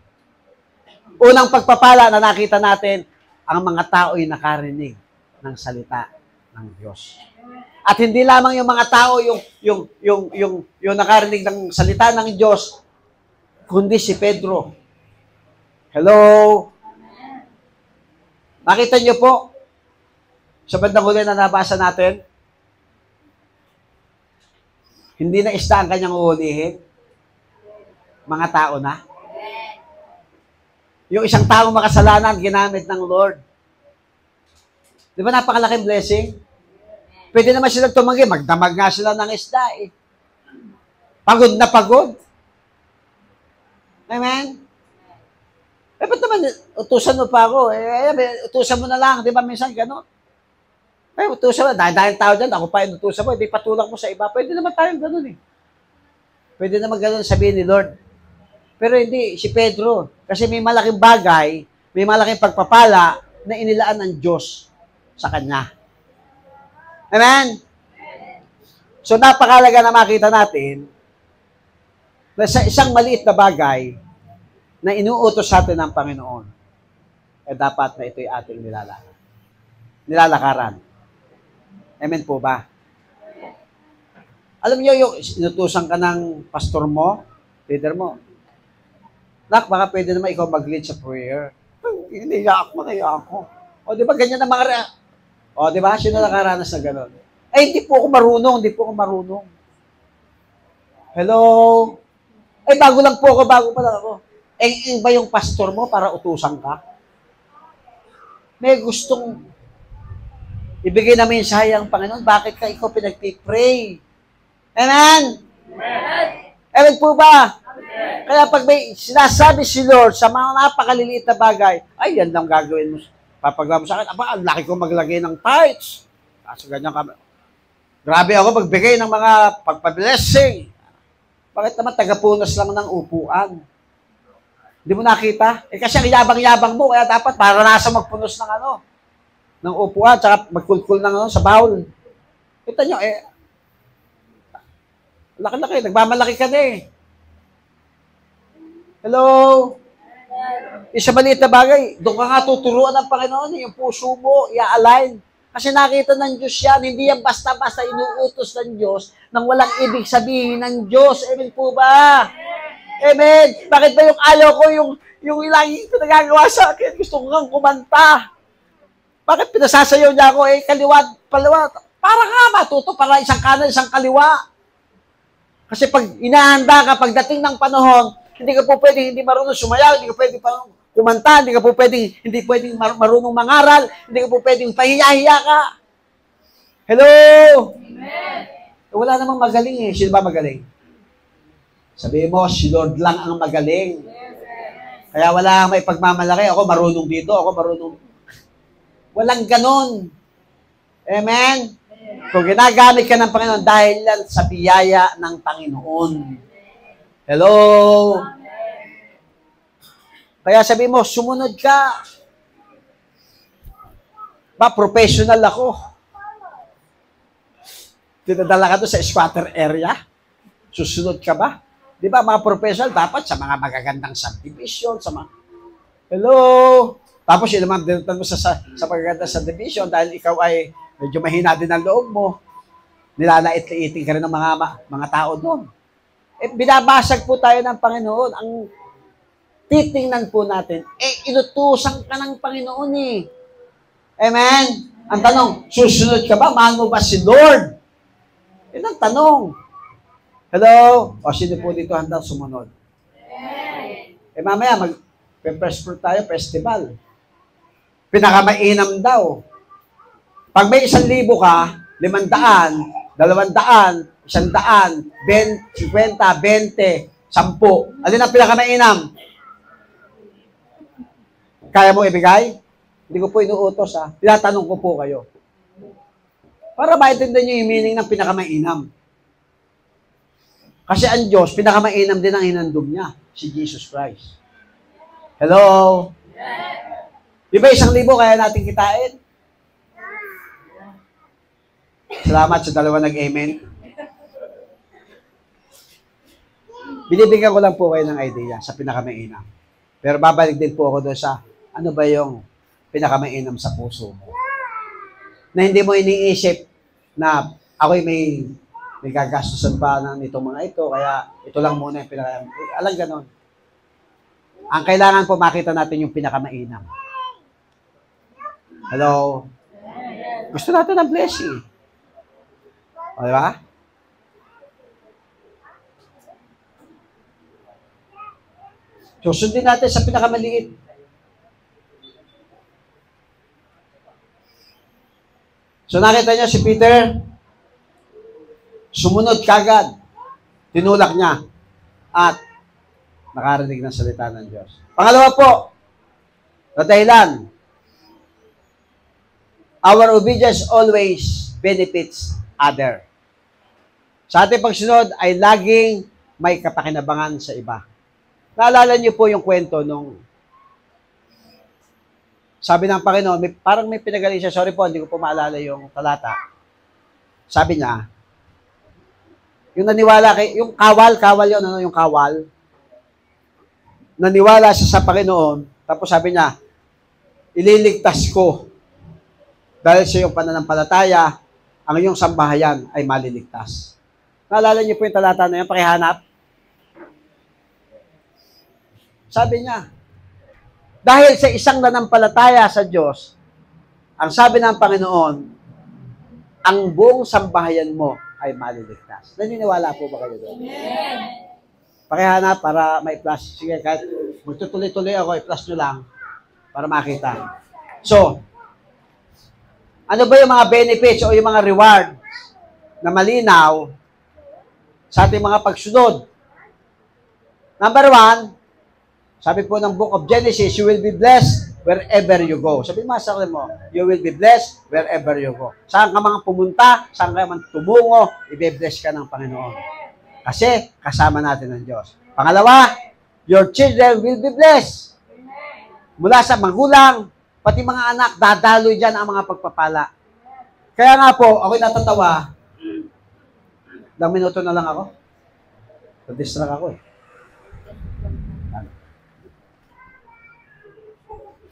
Unang pagpapala na nakita natin, ang mga tao'y nakarinig ng salita ng Diyos. At hindi lamang yung mga tao yung nakarinig ng salita ng Diyos, kundi si Pedro. Hello? Nakita niyo po, sa bandang huli na nabasa natin, hindi na isda ang kanyang uulihin. Mga tao na. Yung isang taong makasalanan, ginamit ng Lord. Di ba napakalaking blessing? Pwede naman sila tumanggi. Magdamag nga sila ng isda eh. Pagod na pagod. Amen? Eh, ba't naman, utusan mo pa ako? Utusan mo na lang. Di ba minsan gano'n? Utusan mo. Dahil tao dyan, ako pa yung utusan mo. Hindi patulak mo sa iba. Pwede naman tayong gano'n eh. Pwede naman gano'n sabihin ni Lord. Pero hindi, si Pedro. Kasi may malaking bagay, may malaking pagpapala na inilaan ng Diyos sa kanya. Amen? So, napakalaga na makita natin na sa isang maliit na bagay na inuutos sa atin ng Panginoon, eh dapat na ito'y ating nilalakaran. Amen po ba? Alam niyo, yung inutusan ka ng pastor mo, leader mo, Nak, baka pwede naman ikaw mag-lead sa prayer. Naiyak ako. O, di ba, ganyan na mga o, di ba, sino nakaranas na gano'n? Ay, hindi po ako marunong. Hello? Ay, bago pa lang ako. Eh, ba yung pastor mo para utusan ka? May gustong ibigay na mensahe ang Panginoon, bakit ka ikaw pinagpipray? Amen? Amen po ba? Kaya pag may sinasabi si Lord sa mga napakaliliit na bagay, ay, yan lang gagawin mo. Papagawa mo sa akin, aba, ang laki ko maglagay ng tithes. Kaso ganyan ka. Grabe ako magbigay ng mga pagpa-blessing. Bakit naman tagapunas lang ng upuan? Hindi mo nakita? Eh kasi ang yabang-yabang mo, kaya dapat para nasa magpunos ng upuan, tsaka magkulkul ng sa bowl. Kita nyo, laki-laki, nagmamalaki ka na eh. Hello? Isa maliit na bagay, doon ka nga tuturuan ng Panginoon, yung puso mo, i-align. Kasi nakita ng Diyos yan, hindi yan basta-basta inuutos ng Diyos nang walang ibig sabihin ng Diyos. Amen po ba? Amen. Bakit ba yung ayaw ko, yung lagi pinagagawa sa akin, gusto ko kang kumanta. Bakit pinasasayaw niya ako, kaliwa, palawa, para nga matuto, para isang kanan, isang kaliwa. Kasi pag inahanda ka, pagdating ng panahon, hindi ka po pwedeng hindi marunong sumayaw, hindi ka pwedeng kumanta, hindi ka po pwedeng marunong mangaral, hindi ka po pwedeng pahiya-hiya ka. Hello? Amen. Wala namang magaling eh. Sino ba magaling? Sabihin mo, si Lord lang ang magaling. Kaya wala may pagmamalaki. Ako marunong dito, ako marunong. Walang ganon. Amen? Kung ginagamit ka ng Panginoon dahil yan sa biyaya ng Panginoon. Hello? Kaya sabi mo, sumunod ka. Professional ako. Tinadala ka doon sa squatter area. Susunod ka ba? Di ba, mga professional, dapat sa mga magagandang subdivision, sa mga... Hello? Tapos yun naman, dinutan mo sa magagandang subdivision dahil ikaw ay medyo mahina din ang loob mo. Nilalait-liitin ka rin ng mga tao doon. Binabasag po tayo ng Panginoon. Ang titingnan po natin, inutusan ka ng Panginoon eh. Amen? Ang tanong, susunod ka ba? Mahal mo ba si Lord? Yan ang tanong. Hello? O sino po dito handang sumunod? Mamaya, mag-press fruit tayo, festival. Pinakamainam daw. Pag may 1,000 ka, 500, 200, 100, 50, 20, 10. Alin ang pinakamainam? Kaya mo ibigay? Hindi ko po inuutos ha. Tinatanong ko po kayo. Para maintindihan nyo yung meaning ng pinakamainam. Kasi ang Diyos, pinakamainam din ang hinandog niya, si Jesus Christ. Hello? Di ba 1,000 kaya natin kitain? Salamat sa dalawa nag-amen. Binibigyan ko lang po kayo ng idea sa pinakamainam. Pero babalik din po ako doon sa ano ba yung pinakamainam sa puso mo. Na hindi mo iniisip na ako'y may gagastusan pa nitong mga ito, kaya ito lang muna yung pinakamainam. Alam ganon. Ang kailangan po makita natin yung pinakamainam. Hello? Gusto natin ng blessing. O, diba? So, sundin natin sa pinakamaliit. So, nakita niyo si Peter, sumunod kagad. Tinulak niya. At nakarinig ng salita ng Diyos. Pangalawa po, na dahilan, our obedience always benefits other. Sa ating pagsunod ay laging may kapakinabangan sa iba. Naalala niyo po yung kwento nung sabi ng Panginoon, parang may pinagaling siya. Sorry po, hindi ko po maalala yung talata. Sabi niya, yung naniwala yung kawal yun, ano yung kawal? Naniwala siya sa Panginoon, tapos sabi niya, ililigtas ko. Dahil sa iyong pananampalataya, ang iyong sambahayan ay maliligtas. Naalala niyo po yung talata na yun, pakihanap? Sabi niya, dahil sa isang nanampalataya sa Diyos, ang sabi ng Panginoon, ang buong sambahayan mo ay maliligtas. Naniniwala po ba kayo doon? Amen. Pakihanap para may plus. Sige, kahit magtutuloy-tuloy ako, i-plus nyo lang para makita. So, ano ba yung mga benefits o yung mga reward na malinaw sa ating mga pagsunod? Number 1, sabi po ng Book of Genesis, you will be blessed wherever you go. Sabi mo sa mo, you will be blessed wherever you go. Saan ka mga pumunta, saan ka man tumungo, i-bless ka ng Panginoon. Kasi kasama natin ang Diyos. Pangalawa, your children will be blessed. Mula sa magulang, pati mga anak, dadaloy dyan ang mga pagpapala. Kaya nga po, ako'y natatawa. Ilang minuto na lang ako. Na-distract ako eh.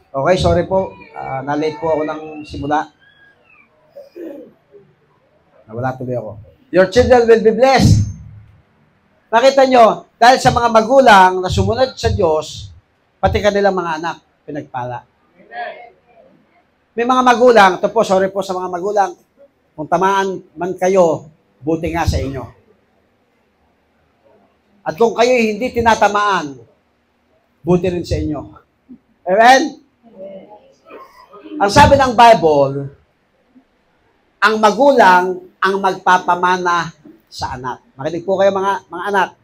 Okay, sorry po. Na-late po ako ng simula. Nawala tuloy ako. Your children will be blessed. Nakita nyo, dahil sa mga magulang na sumunod sa Diyos, pati kanilang mga anak, pinagpala. May mga magulang, ito po, sorry po sa mga magulang, kung tamaan man kayo, buti nga sa inyo. At kung kayo hindi tinatamaan, buti rin sa inyo. Amen? Ang sabi ng Bible, ang magulang ang magpapamana sa anak. Makinig po kayo mga anak.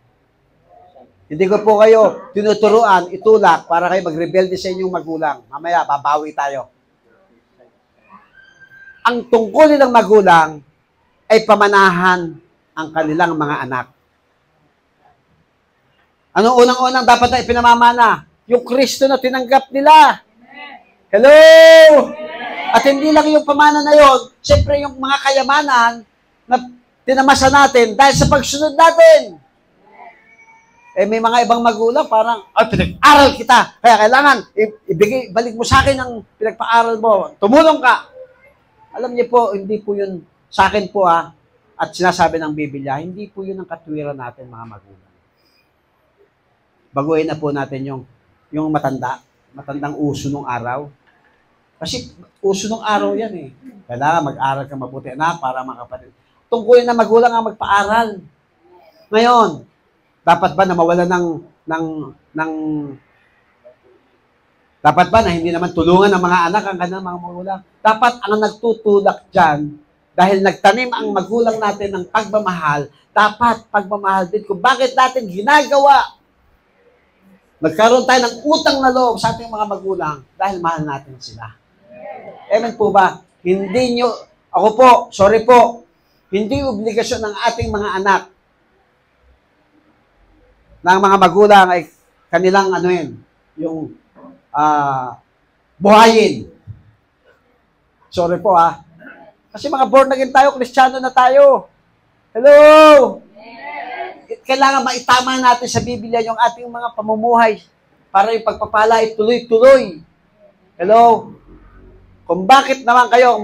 Hindi ko po kayo tinuturuan, itulak para kayo magrebelde sa inyong magulang. Mamaya, babawi tayo. Ang tungkulin ng magulang ay pamanahan ang kanilang mga anak. Anong unang-unang dapat na ipinamamana? Yung Kristo na tinanggap nila. Hello! At hindi lang yung pamana na yon, siyempre yung mga kayamanan na tinamasa natin dahil sa pagsunod natin. Eh may mga ibang magulang parang, ay, pinag-aral kita. Kaya kailangan, balik mo sa akin ang pinagpa-aral mo. Tumulong ka. Alam niyo po, hindi po yun, sa akin po at sinasabi ng Biblia, hindi po yun ang katwiran natin mga magulang. Baguhin na po natin yung matandang uso nung araw. Kasi uso nung araw yan eh. Kailangan mag-aral ka mabuti na para makapatid. Tungkulin na magulang ang magpa-aral. Ngayon, dapat ba na mawala dapat ba na hindi naman tulungan ng mga anak ang kanilang mga magulang? Dapat ang nagtutulak dyan, dahil nagtanim ang magulang natin ng pagmamahal, dapat pagmamahal din kung bakit natin ginagawa. Nagkaroon tayo ng utang na loob sa ating mga magulang dahil mahal natin sila. Amen po ba? Ako po, sorry po, hindi obligasyon ng ating mga anak ng mga magulang ay kanilang yung buhayin. Sorry po Kasi mga born again tayo, Kristiyano na tayo. Hello! Kailangan maitama natin sa Biblia yung ating mga pamumuhay para yung pagpapala ay tuloy-tuloy. Hello? Kung bakit naman kayo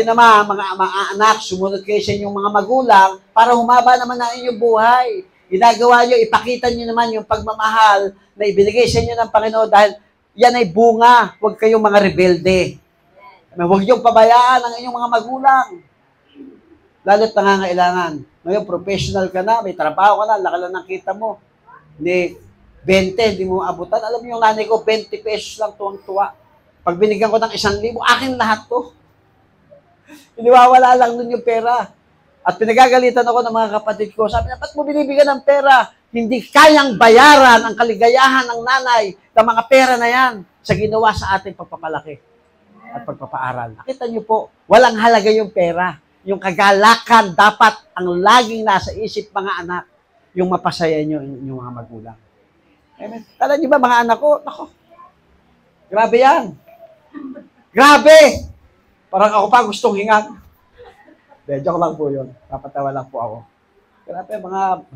naman, mga anak, sumunod kayo sa inyong mga magulang para humaba naman na inyong buhay. Ginagawa nyo, ipakita nyo naman yung pagmamahal na ibinigay sa inyo ng Panginoon dahil yan ay bunga. Huwag kayong mga rebelde. Huwag niyong pabayaan ang inyong mga magulang. Lalo't nangangailangan. Ngayon, professional ka na, may trabaho ka na, laki lang ng kita mo. Hindi, 20, hindi mo abutan. Alam mo yung nanay ko, 20 pesos lang tuwang-tuwa. Pag binigyan ko ng 1,000, akin lahat to. Iniwawala lang nun yung pera. At pinagagalitan ako ng mga kapatid ko. Sabi niya, ba't mo binibigyan ng pera? Hindi kayang bayaran ang kaligayahan ng nanay ng mga pera na yan sa ginawa sa ating pagpapalaki at pagpapaaral. Nakita niyo po, walang halaga yung pera. Yung kagalakan dapat ang laging nasa isip mga anak, yung mapasaya niyo yung mga magulang. Amen. Kala niyo ba mga anak ko? Ako, grabe yan. Grabe! Parang ako pa gustong hingan. Joke lang po yun. Papatawa lang po ako. Grabe,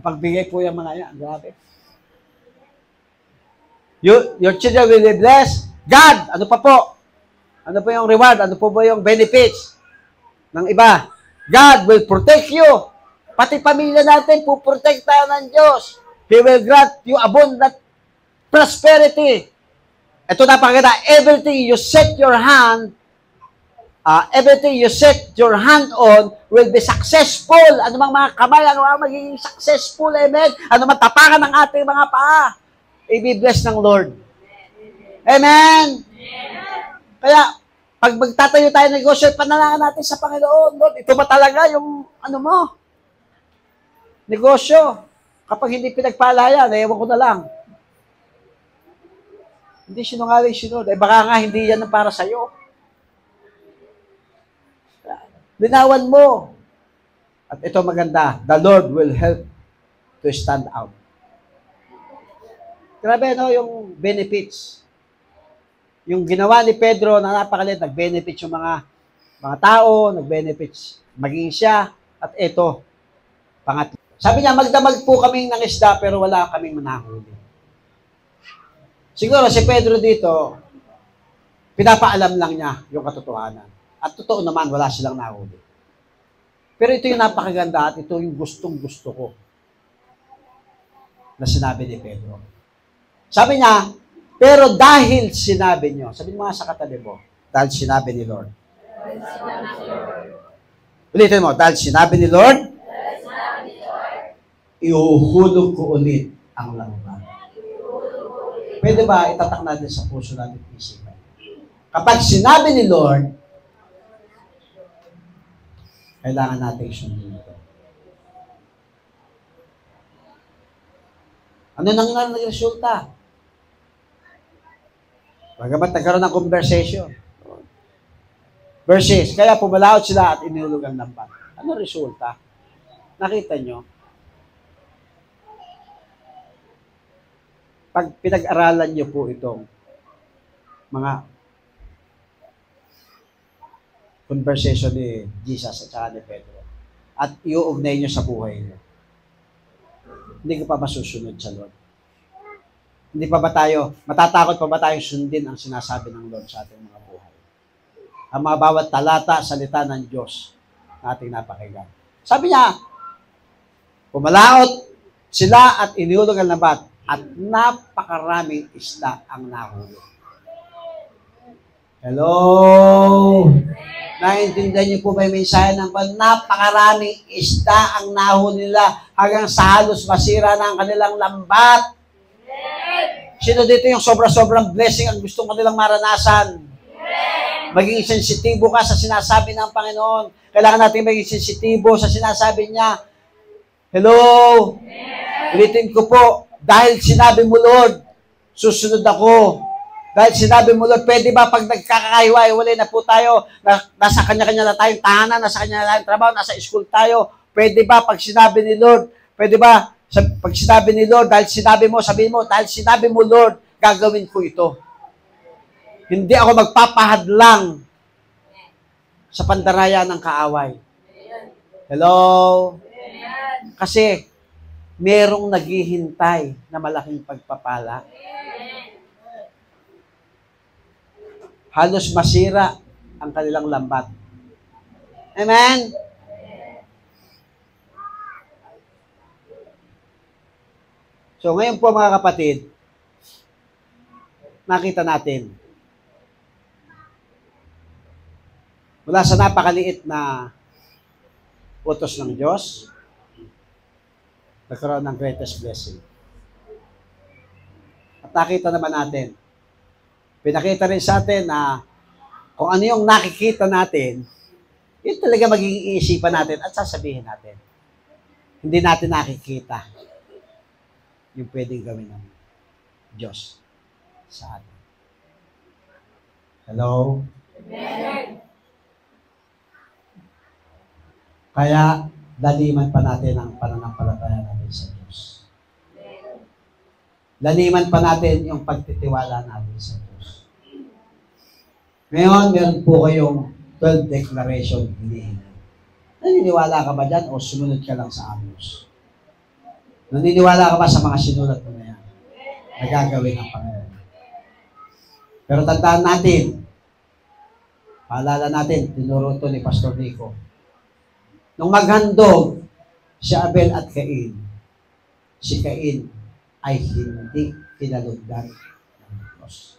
pagbigay po yung mga yan. Grabe. Your children will be blessed. God, ano pa po? Ano po yung reward? Ano po ba yung benefits ng iba? God will protect you. Pati pamilya natin, puprotektahan ng Diyos. He will grant you abundant prosperity. Ito napakaganda. Everything you set your hand on will be successful. Ano mang mga kamay, ano mang magiging successful, amen? Ano mang tapakan ng ating mga paa, i-bless ng Lord. Amen? Kaya, pag magtatayo tayo ng negosyo, panalangin natin sa Panginoon, Lord, ito ba talaga yung, negosyo? Kapag hindi pinagpalaya, ewan ko na lang. Hindi sinungaling sinod. Baka nga hindi yan para sa'yo. Linawan mo. At ito maganda, the Lord will help to stand out. Grabe, yung benefits. Yung ginawa ni Pedro na napakalit, nag-benefits yung mga tao, nag-benefits maging siya, at ito, pangatlo. Sabi niya, magdamag po kaming ng isda, pero wala kaming manahuli. Siguro si Pedro dito, pinapaalam lang niya yung katotohanan. At totoo naman, wala silang nahuli. Pero ito yung napakaganda at ito yung gustong-gusto ko na sinabi ni Pedro. Sabi niya, pero dahil sinabi niyo, sabi mo nga sa katabi mo, dahil sinabi ni Lord. Ulitin mo, dahil sinabi ni Lord, ihuhulog ko ulit ang laruan. Pwede ba itatak natin sa puso natin isipan? Kapag sinabi ni Lord, kailangan natin sundin ito. Ano nang nagresulta? Bagamat nagkaroon ng conversation. Verses, kaya pumalaot sila at inihulog ang lambat. Ano resulta? Nakita nyo? Pag pinag-aralan nyo po itong mga conversation ni Jesus at saka ni Pedro at iuugnay nyo sa buhay nyo, hindi ka pa masusunod sa Lord. Hindi pa ba tayo, matatakot pa ba tayong sundin ang sinasabi ng Lord sa ating mga buhay? Ang mga bawat talata, salita ng Diyos na ating napakinggan. Sabi niya, pumalaot sila at inihulog ang lambat at napakaraming isda ang nahulog. Hello? Naintindihan niyo po ba yung mensahe ng Panginoon? Napakaraming isda ang nahulog nila hanggang sa halos masira na ang kanilang lambat. Sino dito yung sobra-sobrang blessing ang gustong kanilang maranasan? Maging sensitibo ka sa sinasabi ng Panginoon. Kailangan natin maging sensitibo sa sinasabi niya. Hello? Ulitin ko po, dahil sinabi mo, Lord, susunod ako. Dahil sinabi mo, Lord, pwede ba pag nagkakahiwa-hiwalay na po tayo, nasa kanya-kanya na tayong tahanan, nasa kanya na tayong trabaho, nasa school tayo, pwede ba pag sinabi ni Lord, pwede ba pag sinabi ni Lord, dahil sinabi mo, sabihin mo, dahil sinabi mo, Lord, gagawin ko ito. Hindi ako magpapahadlang sa pandaraya ng kaaway. Hello? Kasi, merong naghihintay na malaking pagpapala. Halos masira ang kanilang lambat. Amen? So, ngayon po mga kapatid, nakita natin, mula sa napakaliit na utos ng Diyos, nagkaroon ng greatest blessing. At nakita naman natin, pinakita rin sa atin na kung ano yung nakikita natin, yun talaga magiging iisipan natin at sasabihin natin. Hindi natin nakikita yung pwedeng gawin ng Diyos sa atin. Hello? Amen. Kaya, laliman pa natin ang pananampalataya natin sa Diyos. Laliman pa natin yung pagtitiwala natin sa Diyos. Ngayon, meron po kayong 12 declaration hinihingi. Naniniwala ka ba dyan o sumunod ka lang sa Amos? Naniniwala ka ba sa mga sinulat mo na yan? Nagagawin ng Panginoon. Pero tandaan natin, paalala natin, tinuro ito ni Pastor Nico. Nung maghandog si Abel at Cain, si Cain ay hindi kinalugdan ng Diyos.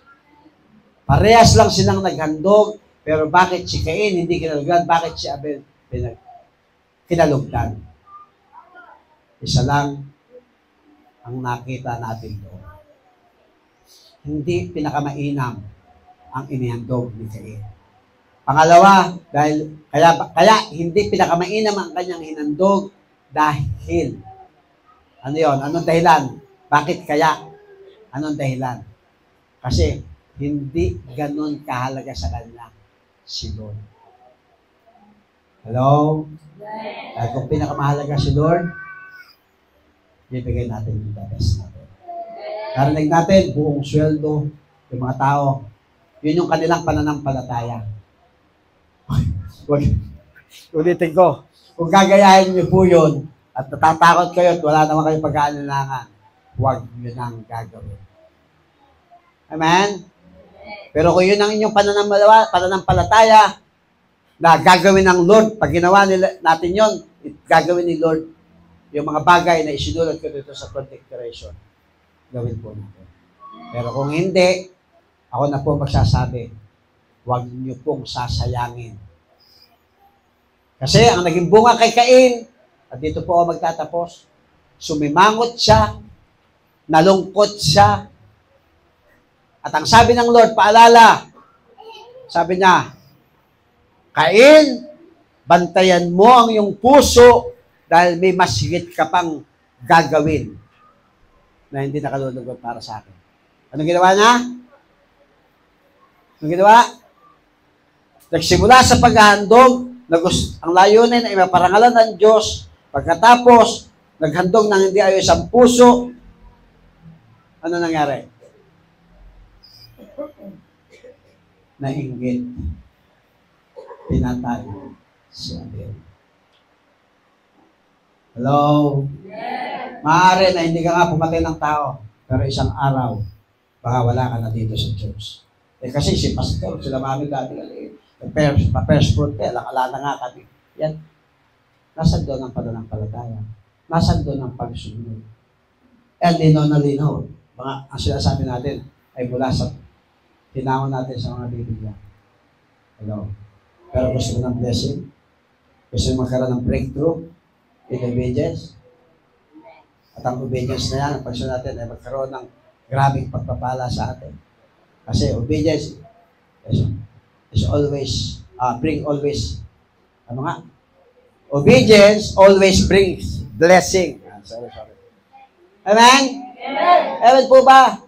Parehas lang silang naghandog, pero bakit si Cain hindi kinalugdan? Bakit si Abel kinalugdan? Isa lang ang nakita natin doon. Hindi pinakamainam ang inihandog ni Cain. Pangalawa, kaya hindi pinakamainam ang kanyang hinandog dahil, ano yon? Anong dahilan? Bakit kaya? Anong dahilan? Kasi hindi ganun kahalaga sa kanya si Lord. Hello? Dahil kung pinakamahalaga si Lord, bibigay natin yung the best natin. Narinig natin, buong sweldo, yung mga tao, yun yung kanilang pananampalataya. Ulitin ko, kung gagayahin niyo po yun, at natatakot kayo at wala naman kayong pag-aalinlangan, huwag nyo nang gagawin. Amen? Pero kung yun ang inyong pananampalataya, na gagawin ng Lord, pag ginawa natin yun, gagawin ni Lord yung mga bagay na isinulat ko dito sa declaration, gawin po natin. Pero kung hindi, ako na po magsasabi, huwag niyo pong sasayangin. Kasi ang naging bunga kay Cain, at dito po ako magtatapos, sumimangot siya, nalungkot siya, at ang sabi ng Lord, paalala, sabi niya, Cain, bantayan mo ang iyong puso dahil may mas higit ka pang gagawin na hindi nakalulugod para sa akin. Anong ginawa niya? Anong ginawa? Nagsimula sa paghahandog, ang layunin ay maparangalan ng Diyos. Pagkatapos, naghandog ng hindi ayos ang puso, ano nangyari? Nainggit. Pinatay si Abel. Hello? Yes. Maaari na hindi ka nga pumatay ng tao, pero isang araw, baka wala ka na dito sa church. Kasi si pastor, sila mami dati, pa-first fruit, alala na nga kami. Yan. Nasaan doon ang pananampalataya? Nasaan doon ang pagsunod? And linaw na linaw. Ang sinasabi natin ay mula sa tinawon natin sa mga Biblia. Hello? Pero gusto mo ng blessing? Gusto mo magkaroon ng breakthrough in obedience? At ang obedience na yan, ang pagsunod natin ay magkaroon ng grabing pagpapala sa atin. Kasi obedience is always, bring always, ano nga? Obedience always brings blessing. Sorry. Amen? Amen po ba?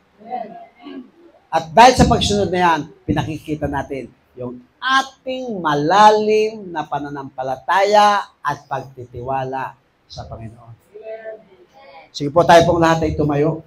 At dahil sa pagsunod na yan, pinakikita natin yung ating malalim na pananampalataya at pagtitiwala sa Panginoon. Sige po tayo pong lahat ay tumayo.